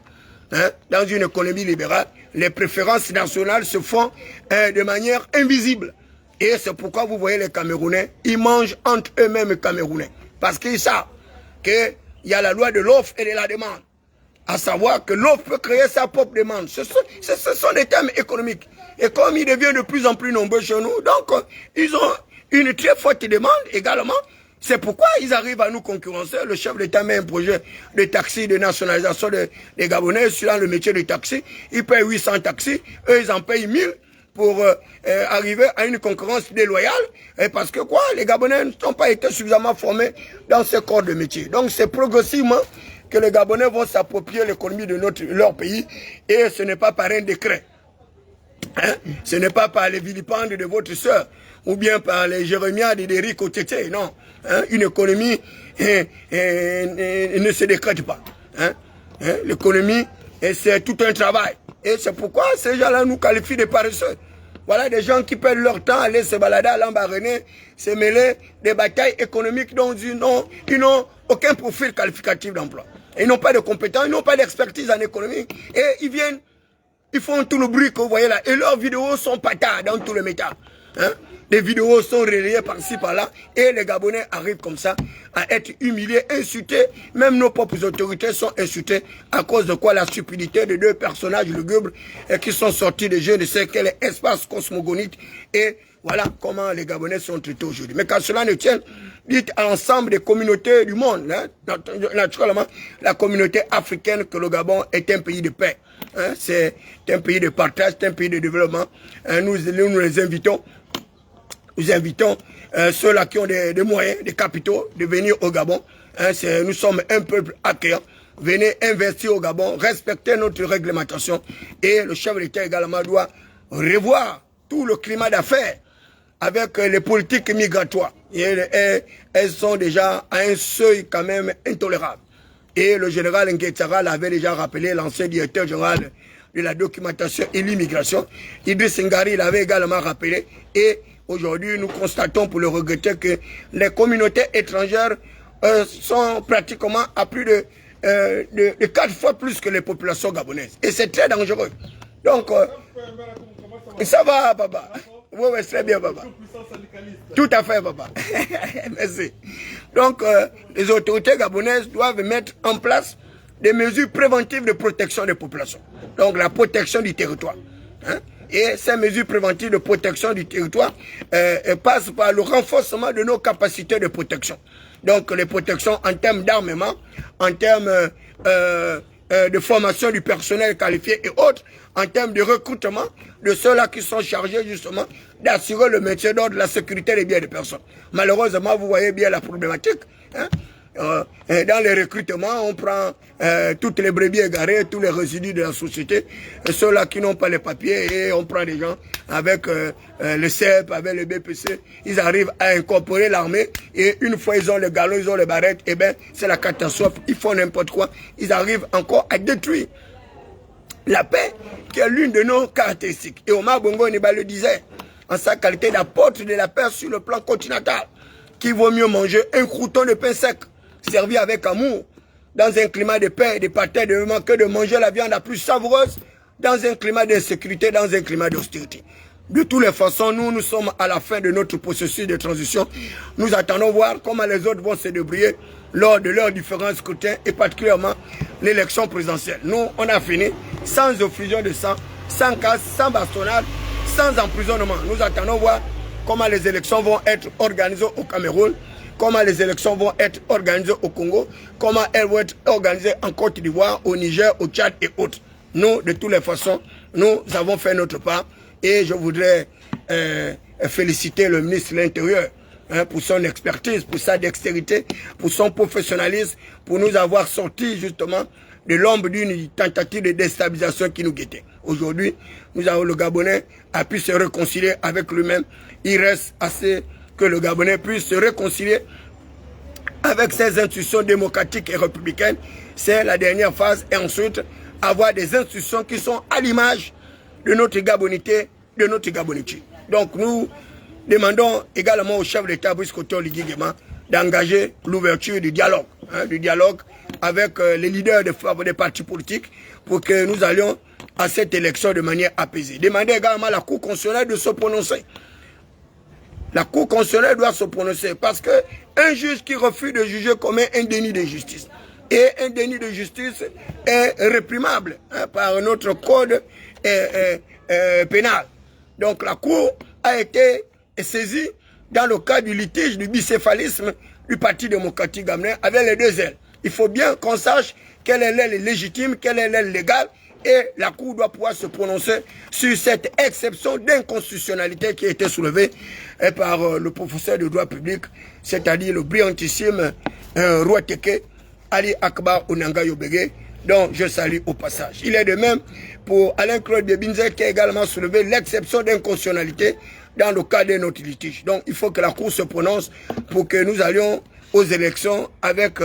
Hein, dans une économie libérale, les préférences nationales se font de manière invisible. Et c'est pourquoi vous voyez les Camerounais, ils mangent entre eux-mêmes Camerounais. Parce qu'ils savent qu'il y a la loi de l'offre et de la demande. à savoir que l'offre peut créer sa propre demande. Ce sont des termes économiques. Et comme ils deviennent de plus en plus nombreux chez nous, donc ils ont une très forte demande également. C'est pourquoi ils arrivent à nous concurrencer. Le chef d'État met un projet de taxi, de nationalisation des Gabonais sur le métier de taxi. Ils payent 800 taxis, eux ils en payent 1000 pour arriver à une concurrence déloyale. Et parce que quoi, les Gabonais n'ont pas été suffisamment formés dans ce corps de métier. Donc c'est progressivement que les Gabonais vont s'approprier l'économie de leur pays, et ce n'est pas par un décret. Hein? Ce n'est pas par les vilipendes de votre soeur, ou bien par les jérémiades d'Éric Otété, non. Hein? Une économie ne se décrète pas. Hein? Hein? L'économie, c'est tout un travail. Et c'est pourquoi ces gens-là nous qualifient de paresseux. Voilà des gens qui perdent leur temps à aller se balader à l'Ambaréné, se mêler des batailles économiques dont ils n'ont aucun profil qualificatif d'emploi. Ils n'ont pas de compétences, ils n'ont pas d'expertise en économie. Et ils viennent, ils font tout le bruit que vous voyez là. Et leurs vidéos sont patates dans tous les médias. Hein? Les vidéos sont relayées par-ci, par-là. Et les Gabonais arrivent comme ça à être humiliés, insultés. Même nos propres autorités sont insultées. À cause de quoi? La stupidité de deux personnages lugubres qui sont sortis de je ne sais quel espace cosmogonite. Et voilà comment les Gabonais sont traités aujourd'hui. Mais quand cela ne tient, dites à l'ensemble des communautés du monde, hein, naturellement, la communauté africaine, que le Gabon est un pays de paix. Hein, c'est un pays de partage, c'est un pays de développement. Hein, nous les invitons. Nous invitons ceux-là qui ont des moyens, des capitaux, de venir au Gabon. Hein, nous sommes un peuple accueillant. Venez investir au Gabon, respecter notre réglementation. Et le chef de l'État également doit revoir tout le climat d'affaires avec les politiques migratoires. Et elles sont déjà à un seuil quand même intolérable. Et le général Nguetara l'avait déjà rappelé, l'ancien directeur général de la documentation et l'immigration. Idriss Ngari l'avait également rappelé. Et aujourd'hui, nous constatons pour le regretter que les communautés étrangères sont pratiquement à plus de 4 fois plus que les populations gabonaises. Et c'est très dangereux. Donc, ça va, papa. Oui, oui, très bien, papa. Tout à fait, papa. Merci. Donc, les autorités gabonaises doivent mettre en place des mesures préventives de protection des populations. Donc, la protection du territoire. Hein? Et ces mesures préventives de protection du territoire passent par le renforcement de nos capacités de protection. Donc, les protections en termes d'armement, en termes de formation du personnel qualifié et autres, en termes de recrutement de ceux-là qui sont chargés justement d'assurer le maintien d'ordre, la sécurité des biens des personnes. Malheureusement, vous voyez bien la problématique. Hein? Dans les recrutements, on prend toutes les brebis égarées, tous les résidus de la société, ceux-là qui n'ont pas les papiers, et on prend des gens avec le CEP, avec le BPC, ils arrivent à incorporer l'armée, et une fois ils ont les galons, ils ont les barrettes, et bien c'est la catastrophe, ils font n'importe quoi, ils arrivent encore à détruire la paix, qui est l'une de nos caractéristiques. Et Omar Bongo Ondimba le disait, en sa qualité d'apôtre de la paix sur le plan continental, qu'il vaut mieux manger un crouton de pain sec, servi avec amour, dans un climat de paix et de partage de développement, que de manger la viande la plus savoureuse, dans un climat d'insécurité, dans un climat d'austérité. De toutes les façons, nous sommes à la fin de notre processus de transition. Nous attendons voir comment les autres vont se débrouiller lors de leurs différents scrutins, et particulièrement l'élection présidentielle. Nous, on a fini sans effusion de sang, sans casse, sans bastonnade, sans emprisonnement. Nous attendons voir comment les élections vont être organisées au Cameroun, comment les élections vont être organisées au Congo, comment elles vont être organisées en Côte d'Ivoire, au Niger, au Tchad et autres. Nous, de toutes les façons, nous avons fait notre part, et je voudrais féliciter le ministre de l'Intérieur pour son expertise, pour sa dextérité, pour son professionnalisme, pour nous avoir sortis justement de l'ombre d'une tentative de déstabilisation qui nous guettait. Aujourd'hui, nous avons le Gabonais a pu se réconcilier avec lui-même. Il reste assez que le Gabonais puisse se réconcilier avec ses institutions démocratiques et républicaines. C'est la dernière phase. Et ensuite, avoir des institutions qui sont à l'image de notre gabonité, de notre gabonité. Donc nous demandons également au chef d'État, Brice Oligui Nguema, d'engager l'ouverture du dialogue avec les leaders des partis politiques pour que nous allions à cette élection de manière apaisée. Demandez également à la Cour constitutionnelle de se prononcer. La Cour constitutionnelle doit se prononcer parce que un juge qui refuse de juger commet un déni de justice. Et un déni de justice est réprimable par notre code pénal. Donc la Cour a été saisie dans le cas du litige du bicéphalisme du Parti démocratique gabonais avec les deux ailes. Il faut bien qu'on sache quelle est l'aile légitime, quelle est l'aile légale, et la Cour doit pouvoir se prononcer sur cette exception d'inconstitutionnalité qui a été soulevée par le professeur de droit public, c'est-à-dire le brillantissime Roi Teke Ali Akbar Onanga Yobege, dont je salue au passage. Il est de même pour Alain-Claude Bebinze qui a également soulevé l'exception d'inconstitutionnalité dans le cas de notre litige. Donc il faut que la Cour se prononce pour que nous allions aux élections avec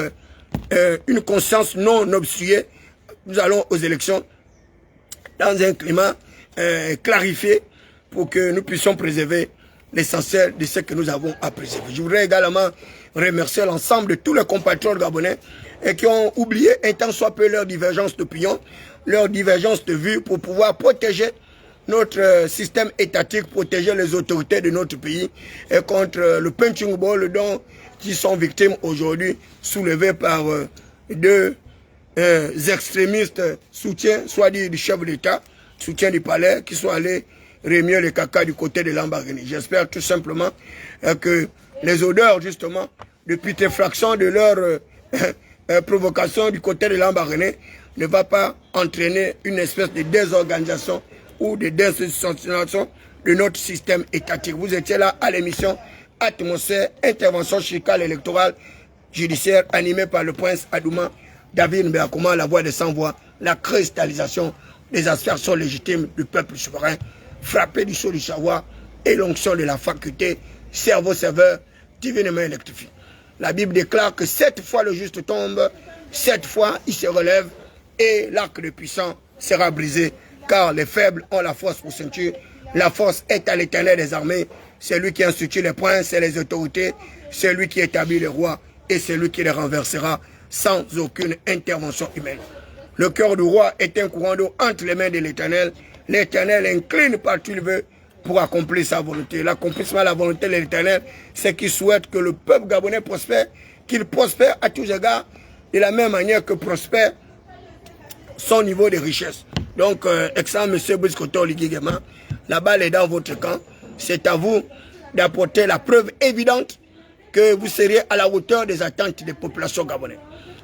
une conscience non obstruée. Nous allons aux élections dans un climat clarifié pour que nous puissions préserver l'essentiel de ce que nous avons à préserver. Je voudrais également remercier l'ensemble de tous les compatriotes gabonais qui ont oublié un tant soit peu leur divergence d'opinion, leur divergence de vue pour pouvoir protéger notre système étatique, protéger les autorités de notre pays et contre le punching ball dont ils sont victimes aujourd'hui, soulevés par deux extrémistes soutien, soit du chef d'État, soutien du palais, qui sont allés remuer les caca du côté de l'Ambaréné. J'espère tout simplement que les odeurs justement de putréfaction de leur provocation du côté de l'Ambaréné ne va pas entraîner une espèce de désorganisation ou de désinstitutionnalisation de notre système étatique. Vous étiez là à l'émission Atmosphère, intervention chiricale électorale judiciaire animée par le prince Adouma David Mbeakoma, la voix des sans-voix, la cristallisation des aspirations légitimes du peuple souverain, frappé du sceau du savoir et l'onction de la faculté, cerveau-serveur, divinement électrifié. La Bible déclare que 7 fois le juste tombe, 7 fois il se relève et l'arc de puissant sera brisé, car les faibles ont la force pour ceinture. La force est à l'Éternel des armées. C'est lui qui institue les princes et les autorités. C'est lui qui établit les rois et c'est lui qui les renversera sans aucune intervention humaine. Le cœur du roi est un courant d'eau entre les mains de l'Éternel. L'Éternel incline partout il veut pour accomplir sa volonté. L'accomplissement de la volonté de l'Éternel, c'est qu'il souhaite que le peuple gabonais prospère, qu'il prospère à tous égards, de la même manière que prospère son niveau de richesse. Donc, excellent monsieur Briskoto Oligigema, la balle est dans votre camp. C'est à vous d'apporter la preuve évidente que vous seriez à la hauteur des attentes des populations gabonaises.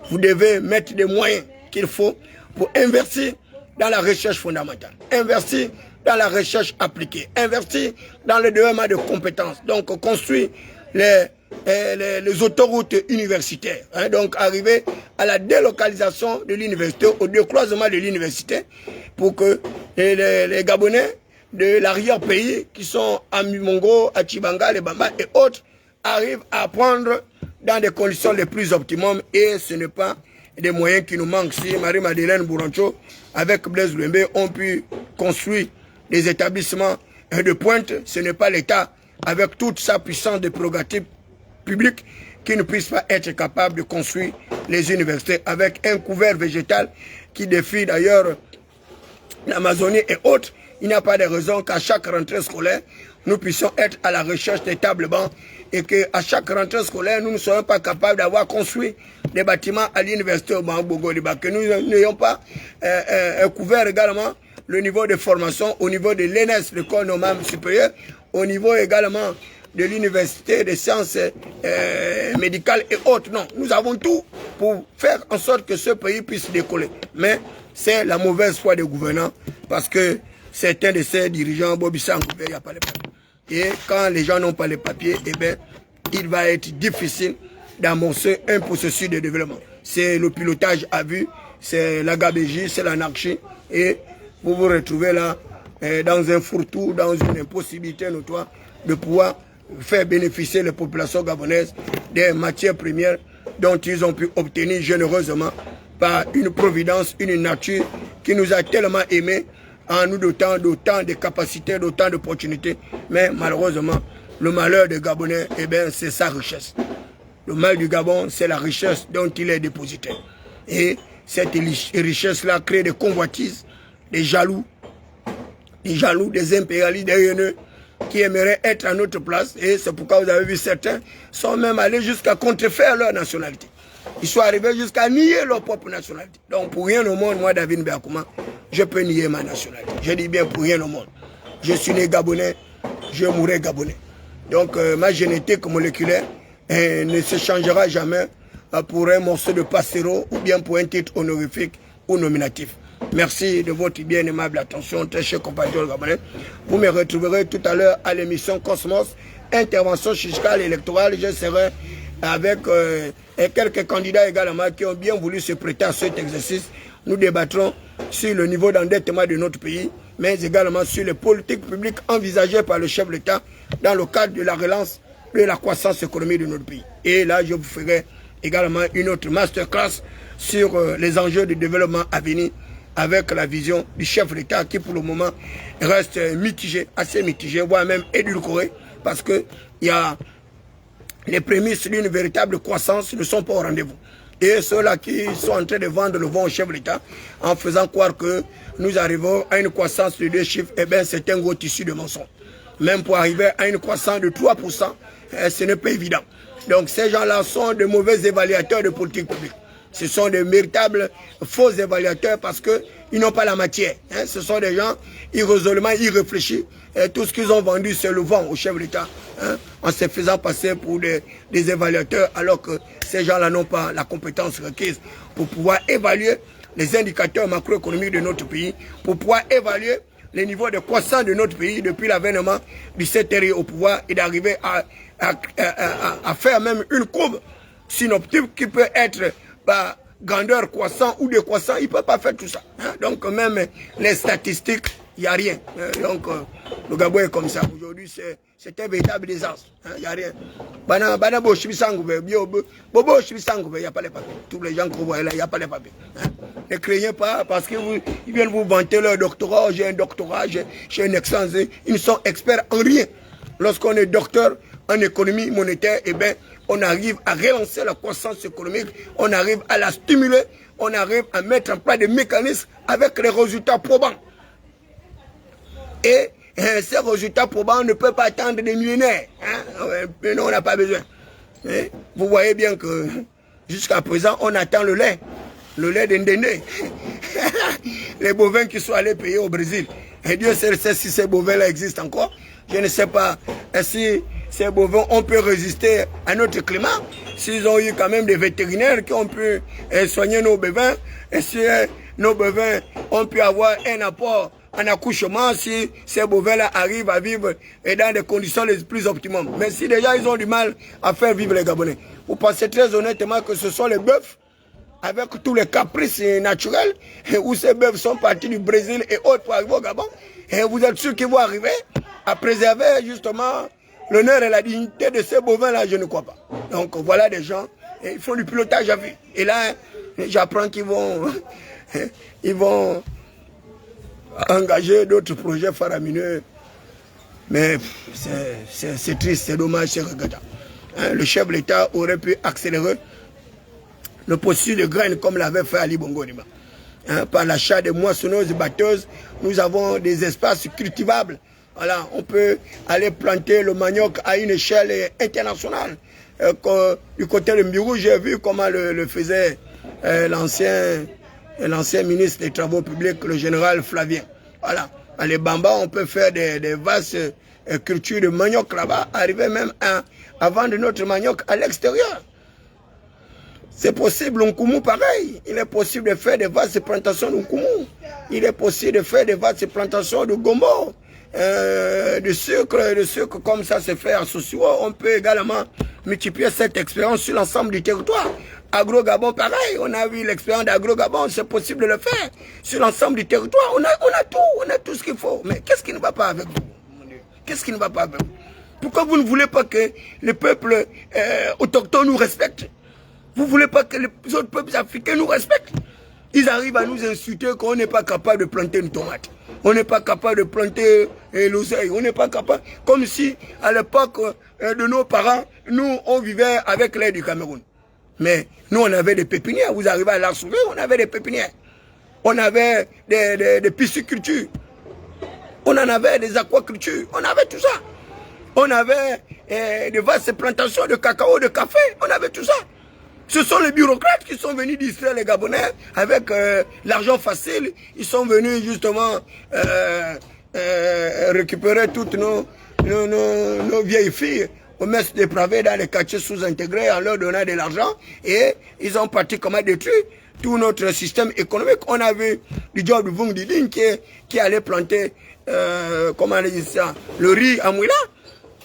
Vous devez mettre des moyens qu'il faut pour investir dans la recherche fondamentale, investir dans la recherche appliquée, investir dans le développement de compétences, donc construire les autoroutes universitaires, donc arriver à la délocalisation de l'université, au décloisement de l'université, pour que les Gabonais de l'arrière-pays, qui sont à Mimongo, à Chibanga, les Bamba et autres, arrivent à apprendre dans des conditions les plus optimum, et ce n'est pas des moyens qui nous manquent. Si Marie-Madeleine Bourancho, avec Blaise Louembe, ont pu construire des établissements de pointe, ce n'est pas l'État, avec toute sa puissance de prérogatives publiques, qui ne puisse pas être capable de construire les universités avec un couvert végétal qui défie d'ailleurs l'Amazonie et autres. Il n'y a pas de raison qu'à chaque rentrée scolaire, nous puissions être à la recherche des tables bancs et qu'à chaque rentrée scolaire, nous ne soyons pas capables d'avoir construit des bâtiments à l'université au Bangbo-Goliba, que nous n'ayons pas couvert également le niveau de formation au niveau de l'ENS, l'école normale supérieure, au niveau également de l'université des sciences médicales et autres. Non, nous avons tout pour faire en sorte que ce pays puisse décoller. Mais c'est la mauvaise foi des gouvernants, parce que certains de ces dirigeants, Bobby Sango, il n'y a pas les papiers. Et quand les gens n'ont pas les papiers, eh bien, il va être difficile d'amorcer un processus de développement. C'est le pilotage à vue, c'est la gabégie, c'est l'anarchie. Et vous vous retrouvez là, dans un fourre-tout, dans une impossibilité notoire de pouvoir faire bénéficier les populations gabonaises des matières premières dont ils ont pu obtenir généreusement par une providence, une nature qui nous a tellement aimés en nous dotant d'autant de capacités, d'autant d'opportunités. Mais malheureusement, le malheur des Gabonais, eh bien, c'est sa richesse. Le mal du Gabon, c'est la richesse dont il est dépositaire. Et cette richesse-là crée des convoitises, des jaloux, des impérialistes, des haineux, qui aimeraient être à notre place. Et c'est pourquoi vous avez vu certains sont même allés jusqu'à contrefaire leur nationalité. Ils sont arrivés jusqu'à nier leur propre nationalité. Donc pour rien au monde, moi David Mbeyakouma, je peux nier ma nationalité. Je dis bien pour rien au monde. Je suis né Gabonais, je mourrai Gabonais. Donc ma génétique moléculaire ne se changera jamais pour un morceau de passereau ou bien pour un titre honorifique ou nominatif. Merci de votre bien aimable attention, très chers compatriotes gabonais. Vous me retrouverez tout à l'heure à l'émission Cosmos, intervention fiscale électorale. Je serai avec quelques candidats également qui ont bien voulu se prêter à cet exercice. Nous débattrons sur le niveau d'endettement de notre pays, mais également sur les politiques publiques envisagées par le chef de l'État dans le cadre de la relance de la croissance économique de notre pays. Et là, je vous ferai également une autre masterclass sur les enjeux de développement à venir avec la vision du chef de l'État qui pour le moment reste mitigé, assez mitigé, voire même édulcoré, parce que les prémices d'une véritable croissance ne sont pas au rendez-vous. Et ceux-là qui sont en train de vendre le vent au chef de l'État en faisant croire que nous arrivons à une croissance de 2 chiffres, eh bien c'est un gros tissu de mensonges. Même pour arriver à une croissance de 3%, ce n'est pas évident. Donc ces gens-là sont de mauvais évaluateurs de politique publique. Ce sont de véritables faux évaluateurs parce qu'ils n'ont pas la matière. Hein. Ce sont des gens irrésolublement irréfléchis. Et tout ce qu'ils ont vendu, c'est le vent au chef de l'État, hein, en se faisant passer pour des évaluateurs, alors que ces gens-là n'ont pas la compétence requise pour pouvoir évaluer les indicateurs macroéconomiques de notre pays, pour pouvoir évaluer les niveaux de croissance de notre pays depuis l'avènement du CTRI au pouvoir et d'arriver à faire même une courbe synoptique qui peut être grandeur croissant ou décroissant, il ne peut pas faire tout ça. Hein? Donc même les statistiques, il n'y a rien. Donc le Gabon est comme ça. Aujourd'hui, c'est un véritable désastre. Il n'y a rien. Il n'y a pas les papiers. Tous les gens que vous voyez là, il n'y a pas les papiers. Hein? Ne craignez pas parce qu'ils viennent vous vanter leur doctorat. J'ai un doctorat, j'ai une excellence. Ils ne sont experts en rien. Lorsqu'on est docteur en économie monétaire, eh bien, on arrive à relancer la croissance économique, on arrive à la stimuler, on arrive à mettre en place des mécanismes avec les résultats probants. Et ces résultats probants ne peuvent pas attendre des millénaires. Hein? Non, on n'a pas besoin. Et vous voyez bien que jusqu'à présent, on attend le lait d'Indéné. Les bovins qui sont allés payer au Brésil. Et Dieu sait si ces bovins-là existent encore. Je ne sais pas si ces bovins ont pu résister à notre climat, s'ils ont eu quand même des vétérinaires qui ont pu soigner nos bovins, et si nos bovins ont pu avoir un apport en accouchement, si ces bovins-là arrivent à vivre dans des conditions les plus optimales. Mais si déjà ils ont du mal à faire vivre les Gabonais, vous pensez très honnêtement que ce sont les bœufs, avec tous les caprices naturels, où ces bœufs sont partis du Brésil et autres pour arriver au Gabon, et vous êtes sûr qu'ils vont arriver à préserver justement l'honneur et la dignité de ces bovins-là, je ne crois pas. Donc voilà des gens, ils font du pilotage à vue. Et là, j'apprends qu'ils vont, ils vont engager d'autres projets faramineux. Mais c'est triste, c'est dommage, c'est regrettable. Hein, le chef de l'État aurait pu accélérer le processus de graines comme l'avait fait Ali Bongo Ondimba. Hein, par l'achat des moissonneuses et batteuses, nous avons des espaces cultivables. Voilà, on peut aller planter le manioc à une échelle internationale. Du côté de Mbirou, j'ai vu comment le faisait l'ancien ministre des Travaux publics, le général Flavien. Voilà, à les Bambas, on peut faire des vastes cultures de manioc là-bas, arriver même à vendre notre manioc à l'extérieur. C'est possible, Nkoumou pareil. Il est possible de faire des vastes plantations de Nkoumou. Il est possible de faire des vastes plantations de Gombo. De sucre comme ça se fait en Socio. On peut également multiplier cette expérience sur l'ensemble du territoire. Agro-Gabon, pareil, on a vu l'expérience d'Agro-Gabon, c'est possible de le faire sur l'ensemble du territoire. On a tout ce qu'il faut. Mais qu'est-ce qui ne va pas avec vous? Qu'est-ce qui ne va pas avec vous? Pourquoi vous ne voulez pas que les peuples autochtones nous respectent? Vous ne voulez pas que les autres peuples africains nous respectent? Ils arrivent à nous insulter qu'on n'est pas capable de planter une tomate. On n'est pas capable de planter l'oseille. On n'est pas capable. Comme si, à l'époque de nos parents, nous, on vivait avec l'aide du Cameroun. Mais nous, on avait des pépinières. Vous arrivez à l'Arsouvé, on avait des pépinières. On avait des piscicultures. On en avait des aquacultures. On avait tout ça. On avait des vastes plantations de cacao, de café. On avait tout ça. Ce sont les bureaucrates qui sont venus distraire les Gabonais avec l'argent facile. Ils sont venus justement récupérer toutes nos vieilles filles aux messes dépravées dans les quartiers sous-intégrés en leur donnant de l'argent. Et ils ont pratiquement détruit tout notre système économique. On a vu du job de Vung Diding qui allait planter, comment on dit ça, le riz à Mouila,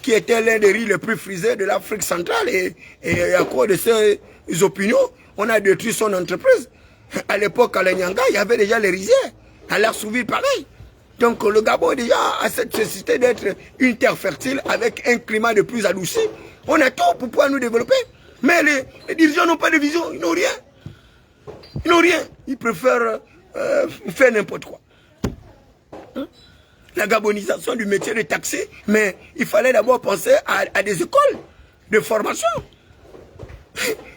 qui était l'un des riz les plus frisés de l'Afrique centrale. Et à cause de ces opinions, on a détruit son entreprise. À l'époque, à l'Anyanga, il y avait déjà les rizières. À l'Arsouville, pareil. Donc le Gabon déjà a cette nécessité d'être une terre fertile avec un climat de plus adouci. On a tout pour pouvoir nous développer. Mais les dirigeants n'ont pas de vision, ils n'ont rien. Ils n'ont rien. Ils préfèrent faire n'importe quoi. La gabonisation du métier de taxi, mais il fallait d'abord penser à des écoles de formation.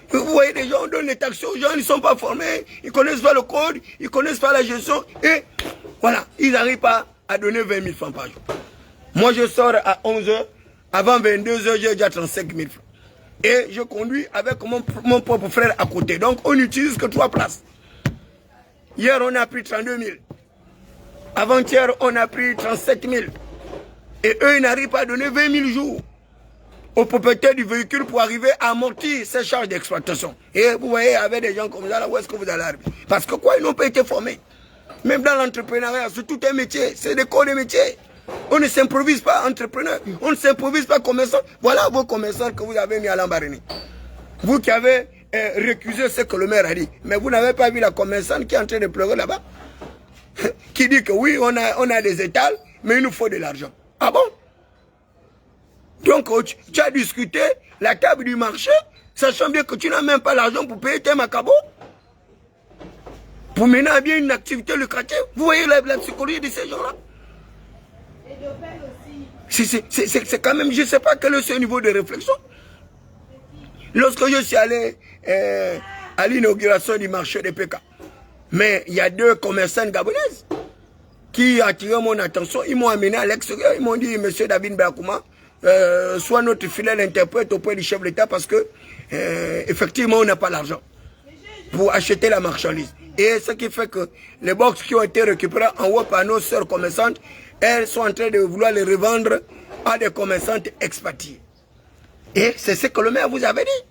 Vous voyez, les gens, on donne les taxis aux gens, ils ne sont pas formés, ils ne connaissent pas le code, ils ne connaissent pas la gestion, et voilà, ils n'arrivent pas à donner 20 000 francs par jour. Moi, je sors à 11 h, avant 22 h, j'ai déjà 35 000 francs. Et je conduis avec mon propre frère à côté, donc on n'utilise que 3 places. Hier, on a pris 32 000. Avant-hier, on a pris 37 000. Et eux, ils n'arrivent pas à donner 20 000 jours au propriétaire du véhicule pour arriver à amortir ses charges d'exploitation. Et vous voyez, avec des gens comme ça, là, où est-ce que vous allez arriver? Parce que quoi, ils n'ont pas été formés. Même dans l'entrepreneuriat, c'est tout un métier, c'est des codes de métier. On ne s'improvise pas entrepreneur, on ne s'improvise pas commerçant. Voilà vos commerçants que vous avez mis à l'embarras. Vous qui avez récusé ce que le maire a dit. Mais vous n'avez pas vu la commerçante qui est en train de pleurer là-bas? Qui dit que oui, on a des étals, mais il nous faut de l'argent. Ah bon? Donc, tu as discuté la table du marché, sachant bien que tu n'as même pas l'argent pour payer tes macabos, pour mener à bien une activité lucrative. Vous voyez la psychologie de ces gens-là? C'est quand même, je ne sais pas quel est ce niveau de réflexion. Lorsque je suis allé à l'inauguration du marché de PK, mais il y a 2 commerçants gabonaises qui ont attiré mon attention. Ils m'ont amené à l'extérieur. Ils m'ont dit, monsieur David Bakouma, soit notre fidèle interprète auprès du chef de l'État parce que, effectivement, on n'a pas l'argent pour acheter la marchandise. Et ce qui fait que les box qui ont été récupérés en haut par nos sœurs commerçantes, elles sont en train de vouloir les revendre à des commerçantes expatriées. Et c'est ce que le maire vous avait dit.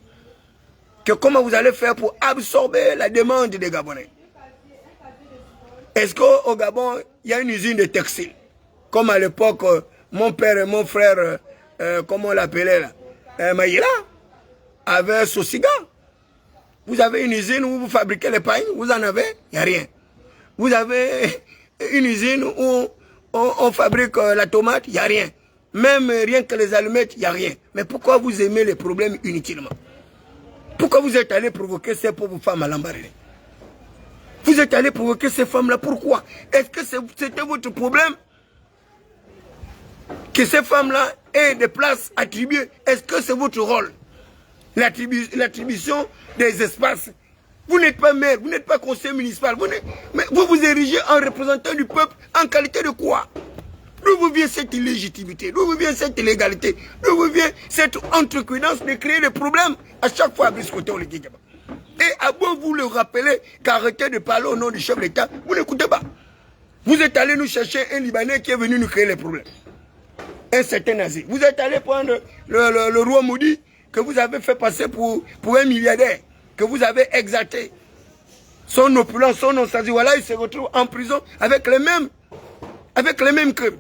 Que comment vous allez faire pour absorber la demande des Gabonais. Est-ce qu'au Gabon, il y a une usine de textile? Comme à l'époque, mon père et mon frère, comment on l'appelait là, Maïla, avaient Sosiga. Vous avez une usine où vous fabriquez les pains, vous en avez, il n'y a rien. Vous avez une usine où on fabrique la tomate, il n'y a rien. Même rien que les allumettes, il n'y a rien. Mais pourquoi vous aimez les problèmes inutilement? Pourquoi vous êtes allé provoquer ces pauvres femmes à l'embarras? Vous êtes allé provoquer ces femmes-là, pourquoi? Est-ce que c'était votre problème que ces femmes-là aient des places attribuées? Est-ce que c'est votre rôle? L'attribution des espaces. Vous n'êtes pas maire, vous n'êtes pas conseiller municipal, mais vous vous érigez en représentant du peuple en qualité de quoi? D'où vous vient cette illégitimité? D'où vous vient cette illégalité? D'où vous vient cette entrecuidance de créer des problèmes à chaque fois à Biscoté ou les Guédiaba? Et à beau vous le rappeler qu'arrêtez de parler au nom du chef de l'État, vous n'écoutez pas. Vous êtes allé nous chercher un Libanais qui est venu nous créer les problèmes. Un certain nazi. Vous êtes allé prendre le roi maudit que vous avez fait passer pour un milliardaire, que vous avez exalté. Son opulence, son nostalgie, voilà, il se retrouve en prison avec les mêmes crimes.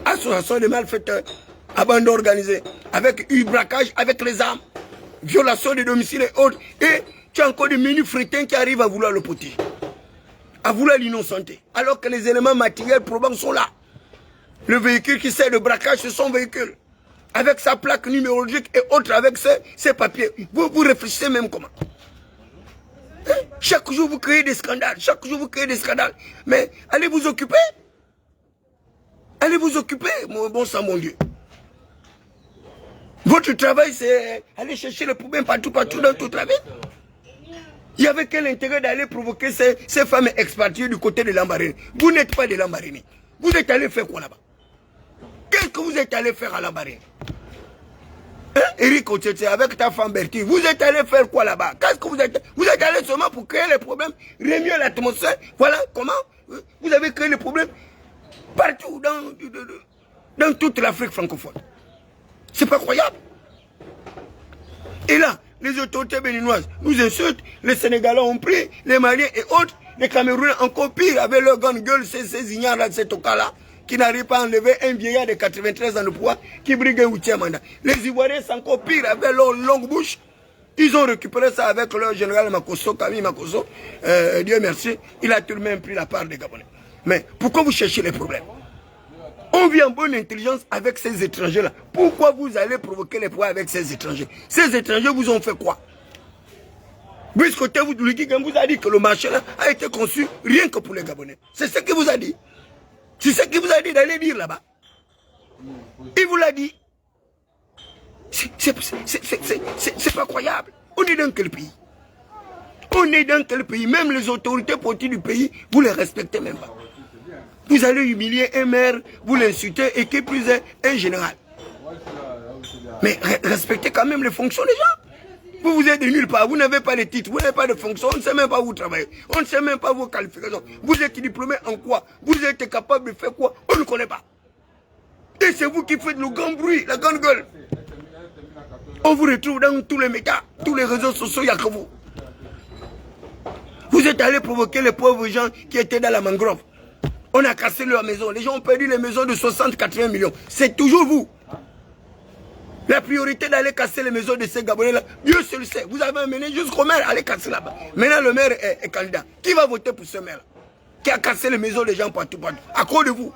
Association de malfaiteurs, abandon organisé, avec du braquage, avec les armes, violation de domicile et autres. Et tu as encore des menus frétins qui arrivent à vouloir le protéger, à vouloir l'innocenter. Alors que les éléments matériels probants sont là. Le véhicule qui sert de braquage, c'est son véhicule. Avec sa plaque numérologique et autres, avec ses papiers. Vous réfléchissez même comment? Hein? Chaque jour, vous créez des scandales. Chaque jour, vous créez des scandales. Mais allez vous occuper. Allez vous occuper, mon bon sang, mon Dieu. Votre travail, c'est aller chercher le problème partout dans toute la ville. Il y avait quel intérêt d'aller provoquer ces femmes expatriées du côté de l'Ambaréné? Vous n'êtes pas de l'Ambaréné. Vous êtes allé faire quoi là-bas? Qu'est-ce que vous êtes allé faire à l'Ambaréné? Hein? Eric Otete, avec ta femme Bertie, vous êtes allé faire quoi là-bas? Qu'est-ce que vous êtes allé seulement pour créer les problèmes, remuer l'atmosphère. Voilà comment vous avez créé les problèmes partout dans toute l'Afrique francophone. C'est pas croyable. Et là, les autorités béninoises nous insultent, les Sénégalais ont pris, les Maliens et autres, les Camerounais encore pire, avec leur grande gueule, ces ignares-là, de ces tocards-là, qui n'arrivent pas à enlever un vieillard de 93 ans de pouvoir, qui brigue un 8e mandat. Les Ivoiriens, c'est encore pire, avec leur longue bouche. Ils ont récupéré ça avec leur général Makosso, Camille Makosso. Dieu merci, il a tout de même pris la part des Gabonais. Mais pourquoi vous cherchez les problèmes? On vit en bonne intelligence avec ces étrangers-là. Pourquoi vous allez provoquer les problèmes avec ces étrangers? Ces étrangers vous ont fait quoi? Puisque vous a dit que le marché là a été conçu rien que pour les Gabonais. C'est ce qu'il vous a dit. C'est ce qu'il vous a dit d'aller dire là-bas. Il vous l'a dit. C'est pas croyable. On est dans quel pays? On est dans quel pays? Même les autorités politiques du pays, vous les respectez même pas. Vous allez humilier un maire, vous l'insultez et qui plus est un général. Mais respectez quand même les fonctions des gens. Vous êtes de nulle part, vous n'avez pas de titre, vous n'avez pas de fonction, on ne sait même pas où vous travaillez, on ne sait même pas vos qualifications. Vous êtes diplômé en quoi? Vous êtes capable de faire quoi? On ne connaît pas. Et c'est vous qui faites le grand bruit, la grande gueule. On vous retrouve dans tous les médias, tous les réseaux sociaux, il n'y a que vous. Vous êtes allé provoquer les pauvres gens qui étaient dans la mangrove. On a cassé leurs maisons. Les gens ont perdu les maisons de 60-80 millions. C'est toujours vous. La priorité d'aller casser les maisons de ces Gabonais-là, Dieu se le sait. Vous avez amené jusqu'au maire, allez casser là-bas. Maintenant, le maire est candidat. Qui va voter pour ce maire qui a cassé les maisons des gens partout, partout? À cause de vous.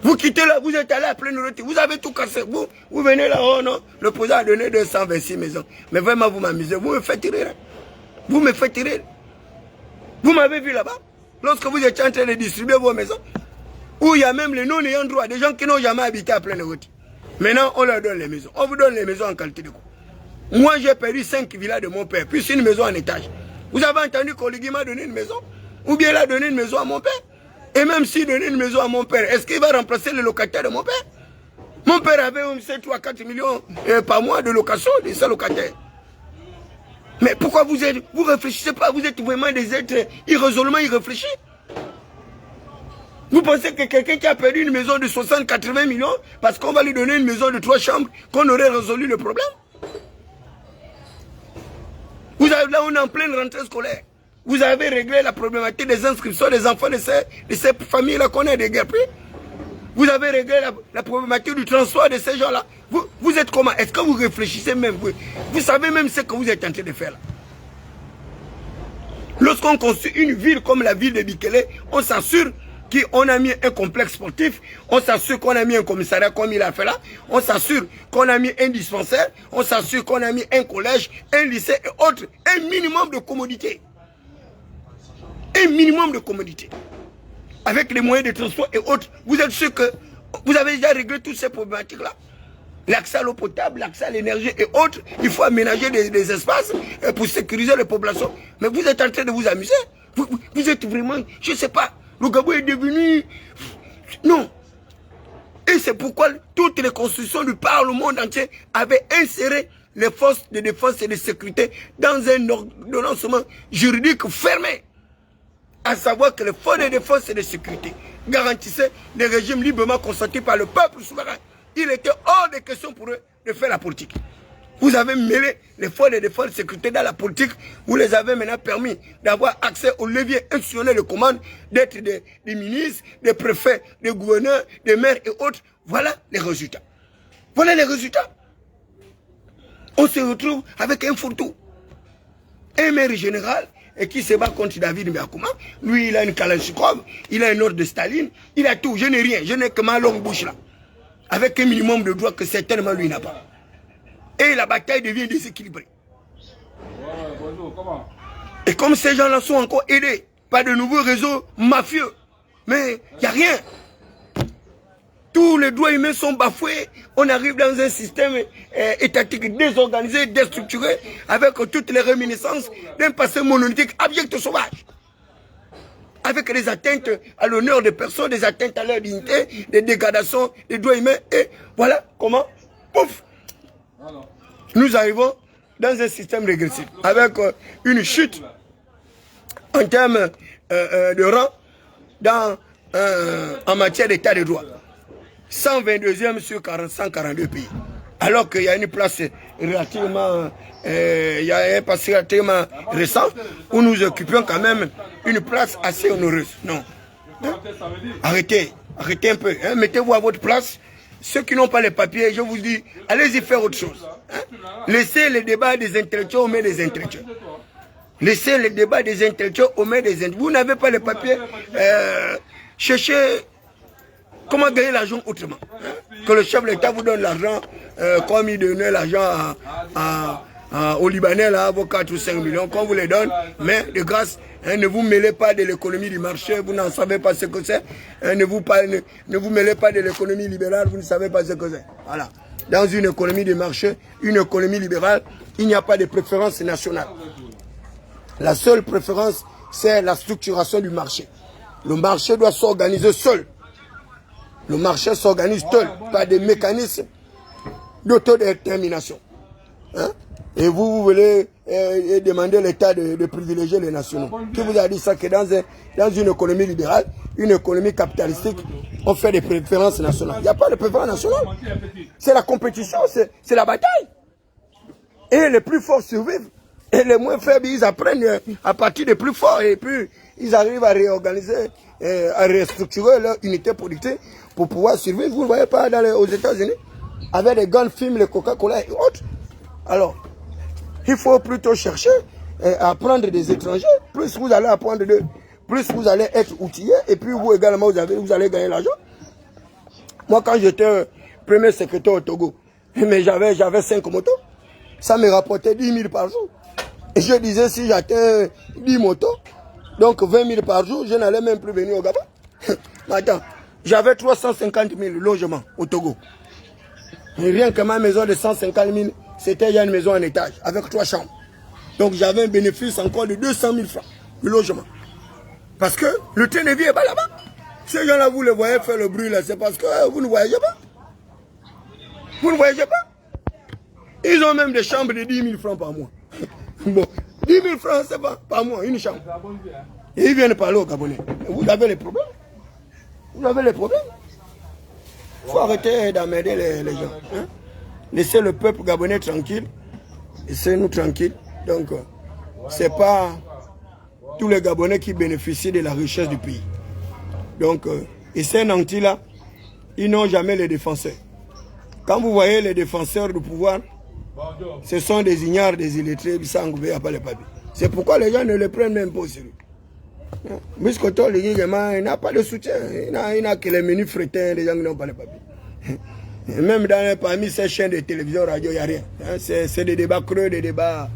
Vous quittez là, vous êtes allé à pleine route, vous avez tout cassé. Vous venez là, oh non, le président a donné 226 maisons. Mais vraiment, vous m'amusez, vous me faites tirer. Vous me faites tirer. Vous m'avez vu là-bas, lorsque vous étiez en train de distribuer vos maisons, où il y a même les non-ayants droit, des gens qui n'ont jamais habité à pleine route. Maintenant, on leur donne les maisons. On vous donne les maisons en qualité de quoi? Moi, j'ai perdu 5 villas de mon père, plus une maison en étage. Vous avez entendu qu'Oligui m'a donné une maison? Ou bien il a donné une maison à mon père? Et même s'il donnait une maison à mon père, est-ce qu'il va remplacer le locataire de mon père? Mon père avait 3-4 millions par mois de location de ce locataire. Mais pourquoi vous réfléchissez pas? Vous êtes vraiment des êtres irrésolublement irréfléchis. Vous pensez que quelqu'un qui a perdu une maison de 60-80 millions, parce qu'on va lui donner une maison de 3 chambres, qu'on aurait résolu le problème? Vous avez, là, on est en pleine rentrée scolaire. Vous avez réglé la problématique des inscriptions des enfants de ces familles-là qu'on a déguerpées. Vous avez réglé la problématique du transport de ces gens-là. Vous êtes comment? Est-ce que vous réfléchissez même? Vous savez même ce que vous êtes en train de faire là. Lorsqu'on construit une ville comme la ville de Bikele, on s'assure qu'on a mis un complexe sportif, on s'assure qu'on a mis un commissariat comme il a fait là, on s'assure qu'on a mis un dispensaire, on s'assure qu'on a mis un collège, un lycée et autres, un minimum de commodité. Un minimum de commodité. Avec les moyens de transport et autres, vous êtes sûr que vous avez déjà réglé toutes ces problématiques-là? L'accès à l'eau potable, l'accès à l'énergie et autres, il faut aménager des espaces pour sécuriser les populations. Mais vous êtes en train de vous amuser. Vous êtes vraiment, je ne sais pas, le Gabon est devenu... Non. Et c'est pourquoi toutes les constitutions du par le monde entier avaient inséré les forces de défense et de sécurité dans un ordonnancement juridique fermé. À savoir que les forces de défense et de sécurité garantissaient des régimes librement consentis par le peuple souverain. Il était hors de question pour eux de faire la politique. Vous avez mêlé les forces de défense et de sécurité dans la politique. Vous les avez maintenant permis d'avoir accès aux leviers institutionnels de commande, d'être des ministres, des préfets, des gouverneurs, des maires et autres. Voilà les résultats. Voilà les résultats. On se retrouve avec un fourre-tout. Un maire général et qui se bat contre David Mbiakouma. Lui, il a une Kalachnikov, il a un ordre de Staline, il a tout. Je n'ai rien, je n'ai que ma longue bouche là. Avec un minimum de droits que certainement lui n'a pas. Et la bataille devient déséquilibrée. Et comme ces gens-là sont encore aidés par de nouveaux réseaux mafieux, mais il n'y a rien. Tous les droits humains sont bafoués. On arrive dans un système étatique désorganisé, déstructuré, avec toutes les réminiscences d'un passé monolithique, abject, sauvage. Avec des atteintes à l'honneur des personnes, des atteintes à leur dignité, des dégradations des droits humains. Et voilà comment, pouf, nous arrivons dans un système régressif, avec une chute en termes de rang en matière d'état de droit. 122e sur 142 pays. Alors qu'il y a une place relativement, il y a un passé relativement récent où nous occupions quand même une place assez honoreuse. Non. Hein? Arrêtez un peu. Hein? Mettez-vous à votre place. Ceux qui n'ont pas les papiers, je vous dis, allez-y faire autre chose. Hein? Laissez les débats des intellectuels aux mains des intellectuels. Laissez les débats des intellectuels aux mains des intellectuels. Vous n'avez pas les papiers, cherchez comment gagner l'argent autrement. Hein? Que le chef de l'État vous donne l'argent comme il donnait l'argent aux Libanais, là, vos 4 ou 5 millions, qu'on vous les donne, mais de grâce, hein, ne vous mêlez pas de l'économie du marché, vous n'en savez pas ce que c'est. Hein, ne vous mêlez pas de l'économie libérale, vous ne savez pas ce que c'est. Voilà. Dans une économie de marché, une économie libérale, il n'y a pas de préférence nationale. La seule préférence, c'est la structuration du marché. Le marché doit s'organiser seul. Le marché s'organise seul par des mécanismes d'autodétermination. Hein? Et vous voulez demander l'État de privilégier les nationaux. Qui vous a dit ça? Que dans une économie libérale, une économie capitalistique, on fait des préférences nationales. Il n'y a pas de préférences nationales. C'est la compétition, c'est la bataille. Et les plus forts survivent. Et les moins faibles, ils apprennent à partir des plus forts. Et puis, ils arrivent à réorganiser, à restructurer leur unité productive pour pouvoir survivre. Vous ne voyez pas aux États-Unis, avec les grandes firmes, les Coca-Cola et autres. Alors, il faut plutôt chercher à apprendre des étrangers. Plus vous allez apprendre d'eux, plus vous allez être outillé. Et puis vous également, vous allez gagner l'argent. Moi, quand j'étais premier secrétaire au Togo, mais j'avais 5 motos. Ça me rapportait 10 000 par jour. Et je disais, si j'atteins 10 motos, donc 20 000 par jour, je n'allais même plus venir au Gabon. Attends, j'avais 350 000 logements au Togo. Et rien que ma maison de 150 000, c'était une maison en étage, avec 3 chambres. Donc j'avais un bénéfice encore de 200 000 francs de logement. Parce que le train de vie est pas là-bas. Ces gens-là, vous les voyez faire le bruit là, c'est parce que vous ne voyagez pas. Vous ne voyagez pas. Ils ont même des chambres de 10 000 francs par mois. Bon, 10 000 francs, c'est pas par mois, une chambre. Et ils viennent parler aux Gabonais. Vous avez les problèmes. Vous avez les problèmes. Il faut arrêter d'emmerder les gens. Hein? Laissez le peuple gabonais tranquille. Laissez-nous tranquilles. Donc, ce n'est pas tous les Gabonais qui bénéficient de la richesse du pays. Donc, et ces nantis-là, ils n'ont jamais les défenseurs. Quand vous voyez les défenseurs du pouvoir, ce sont des ignares, des illettrés, il n'y a pas les papiers. C'est pourquoi les gens ne les prennent même pas au sérieux. Muscoto, il n'a pas de soutien. Il n'a que les menus frétins, les gens qui n'ont pas les papiers. Et même parmi ces chaînes de télévision, radio, il n'y a rien. C'est des débats creux, des débats,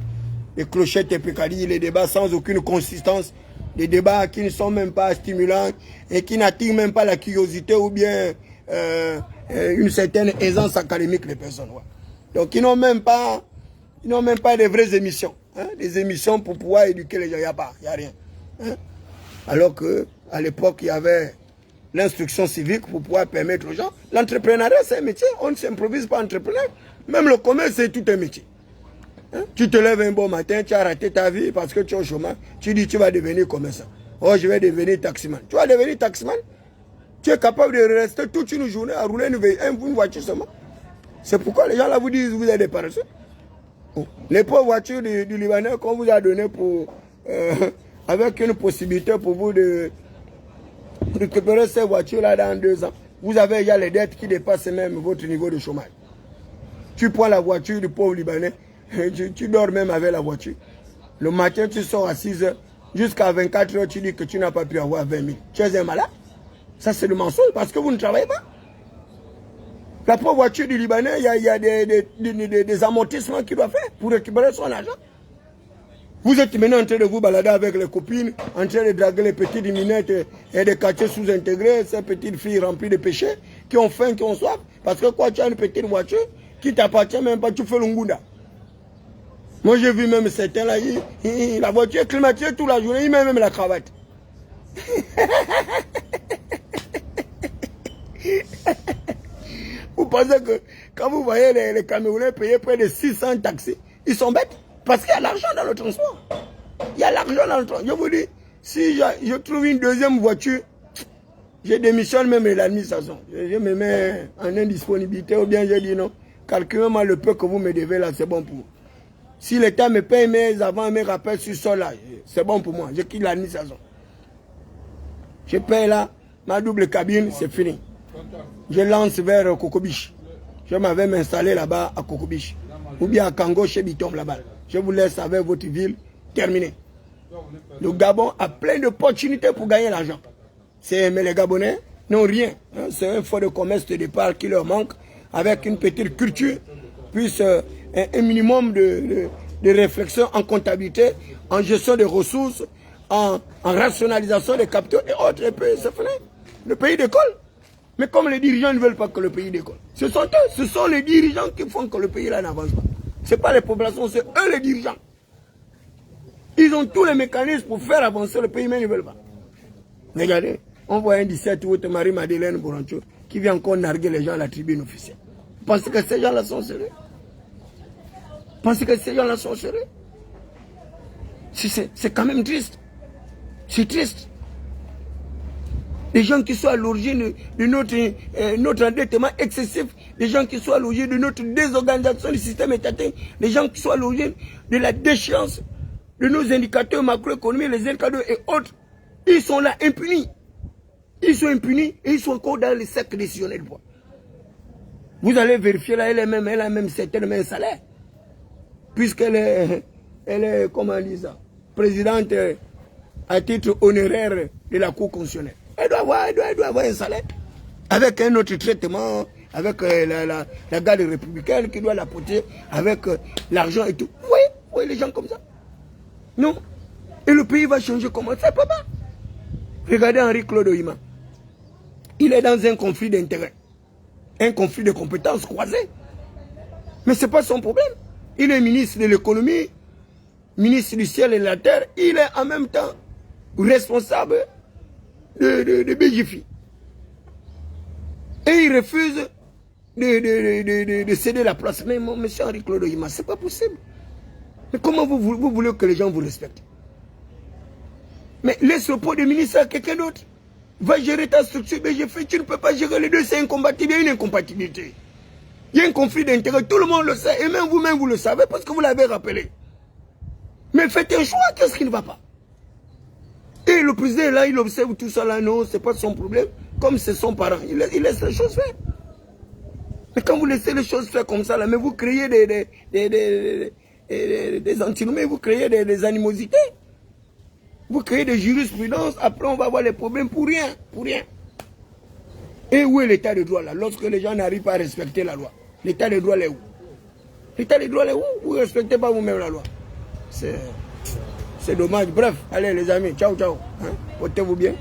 des clochettes et pécadilles, des débats sans aucune consistance, des débats qui ne sont même pas stimulants et qui n'attirent même pas la curiosité ou bien une certaine aisance académique des personnes. Ouais. Donc ils n'ont même pas de vraies émissions. Hein, des émissions pour pouvoir éduquer les gens, il n'y a pas, il n'y a rien. Hein. Alors qu'à l'époque, il y avait l'instruction civique pour pouvoir permettre aux gens. L'entrepreneuriat, c'est un métier. On ne s'improvise pas entrepreneur. Même le commerce, c'est tout un métier. Hein? Tu te lèves un bon matin, tu as raté ta vie parce que tu es au chômage. Tu dis, tu vas devenir commerçant. Oh, je vais devenir taximan. Tu vas devenir taximan. Tu es capable de rester toute une journée à rouler une voiture seulement. C'est pourquoi les gens là vous disent, vous êtes des paresseux. Bon. Les pauvres voitures du Libanais qu'on vous a donné pour... avec une possibilité pour vous de récupérer ces voitures-là dans 2 ans. Vous avez déjà les dettes qui dépassent même votre niveau de chômage. Tu prends la voiture du pauvre Libanais, tu dors même avec la voiture. Le matin, tu sors à 6 h, jusqu'à 24 h, tu dis que tu n'as pas pu avoir 20 000. Tu es un malade. Ça, c'est le mensonge parce que vous ne travaillez pas. La pauvre voiture du Libanais, il y a des amortissements qu'il doit faire pour récupérer son argent. Vous êtes maintenant en train de vous balader avec les copines, en train de draguer les petites minettes et des quartiers sous-intégrés, ces petites filles remplies de péchés, qui ont faim, qui ont soif. Parce que quoi, tu as une petite voiture qui t'appartient même pas, tu fais l'ungunda. Moi, j'ai vu même certains là, la voiture est climatisée toute la journée, il met même la cravate. Vous pensez que Quand vous voyez les Camerounais payer près de 600 taxis, ils sont bêtes. Parce qu'il y a l'argent dans le transport. Il y a l'argent dans le transport. Je vous dis, si je trouve une deuxième voiture, je démissionne même de l'administration. Je me mets en indisponibilité ou bien je dis non. Calculez-moi le peu que vous me devez là, c'est bon pour moi. Si l'État me paye mes avant mes rappels sur sol là, c'est bon pour moi. Je quitte l'administration. Je paye là, ma double cabine, c'est fini. Je lance vers Kokobiche. Je m'avais m'installer là-bas à Kokobiche. Ou bien à Kango chez Bitom là-bas. Je vous laisse avec votre ville. Terminé. Le Gabon a plein d'opportunités pour gagner l'argent. Mais les Gabonais n'ont rien. C'est un fonds de commerce de départ qui leur manque. Avec une petite culture, plus un minimum de réflexion en comptabilité, en gestion des ressources, en rationalisation des capitaux et autres. Et puis, c'est fini. Le pays décolle. Mais comme les dirigeants ne veulent pas que le pays décolle, ce sont les dirigeants qui font que le pays là n'avance pas. Ce n'est pas les populations, c'est eux les dirigeants. Ils ont tous les mécanismes pour faire avancer le pays, mais ils ne veulent pas. Regardez, on voit un 17 août, Marie-Madeleine Borancho, qui vient encore narguer les gens à la tribune officielle. Parce que ces gens-là sont sérieux. Parce que ces gens-là sont sérieux. C'est quand même triste. C'est triste. Les gens qui sont à l'origine de notre endettement excessif, les gens qui sont à l'origine de notre désorganisation du système étatique, les gens qui sont à l'origine de la déchéance de nos indicateurs macroéconomiques, les indicateurs et autres, ils sont là impunis. Ils sont impunis et ils sont encore dans les cercles décisionnels. Vous allez vérifier là, elle a même certainement un salaire. Puisqu'elle est, comment on dit ça, présidente à titre honoraire de la Cour constitutionnelle. Elle doit avoir un salaire. Avec un autre traitement, avec la garde républicaine qui doit l'apporter, avec l'argent et tout. Oui, les gens comme ça. Non. Et le pays va changer comment? Ça peut pas. Regardez Henri-Claude Ohima. Il est dans un conflit d'intérêts. Un conflit de compétences croisées. Mais ce n'est pas son problème. Il est ministre de l'économie, ministre du ciel et de la terre. Il est en même temps responsable de BGFI. Et il refuse de céder la place. Mais mon monsieur Henri-Claude Ohima, ce n'est pas possible. Mais comment vous voulez que les gens vous respectent? Mais laisse le pot de ministre à quelqu'un d'autre. Va gérer ta structure BGFI. Tu ne peux pas gérer les deux, c'est incompatible. Il y a une incompatibilité. Il y a un conflit d'intérêt. Tout le monde le sait. Et même vous-même, vous le savez parce que vous l'avez rappelé. Mais faites un choix. Qu'est-ce qui ne va pas? Et le président, là, il observe tout ça. Là, non, ce n'est pas son problème. Comme c'est son parent. Il laisse les choses faire. Mais quand vous laissez les choses faire comme ça, là, mais vous créez des antinomies, vous créez des animosités. Vous créez des jurisprudences, après on va avoir les problèmes pour rien, pour rien. Et où est l'état de droit là? Lorsque les gens n'arrivent pas à respecter la loi, l'état de droit est où? L'état de droit est où? Vous ne respectez pas vous-même la loi. C'est dommage. Bref, allez les amis, ciao, ciao. Hein? Portez-vous bien.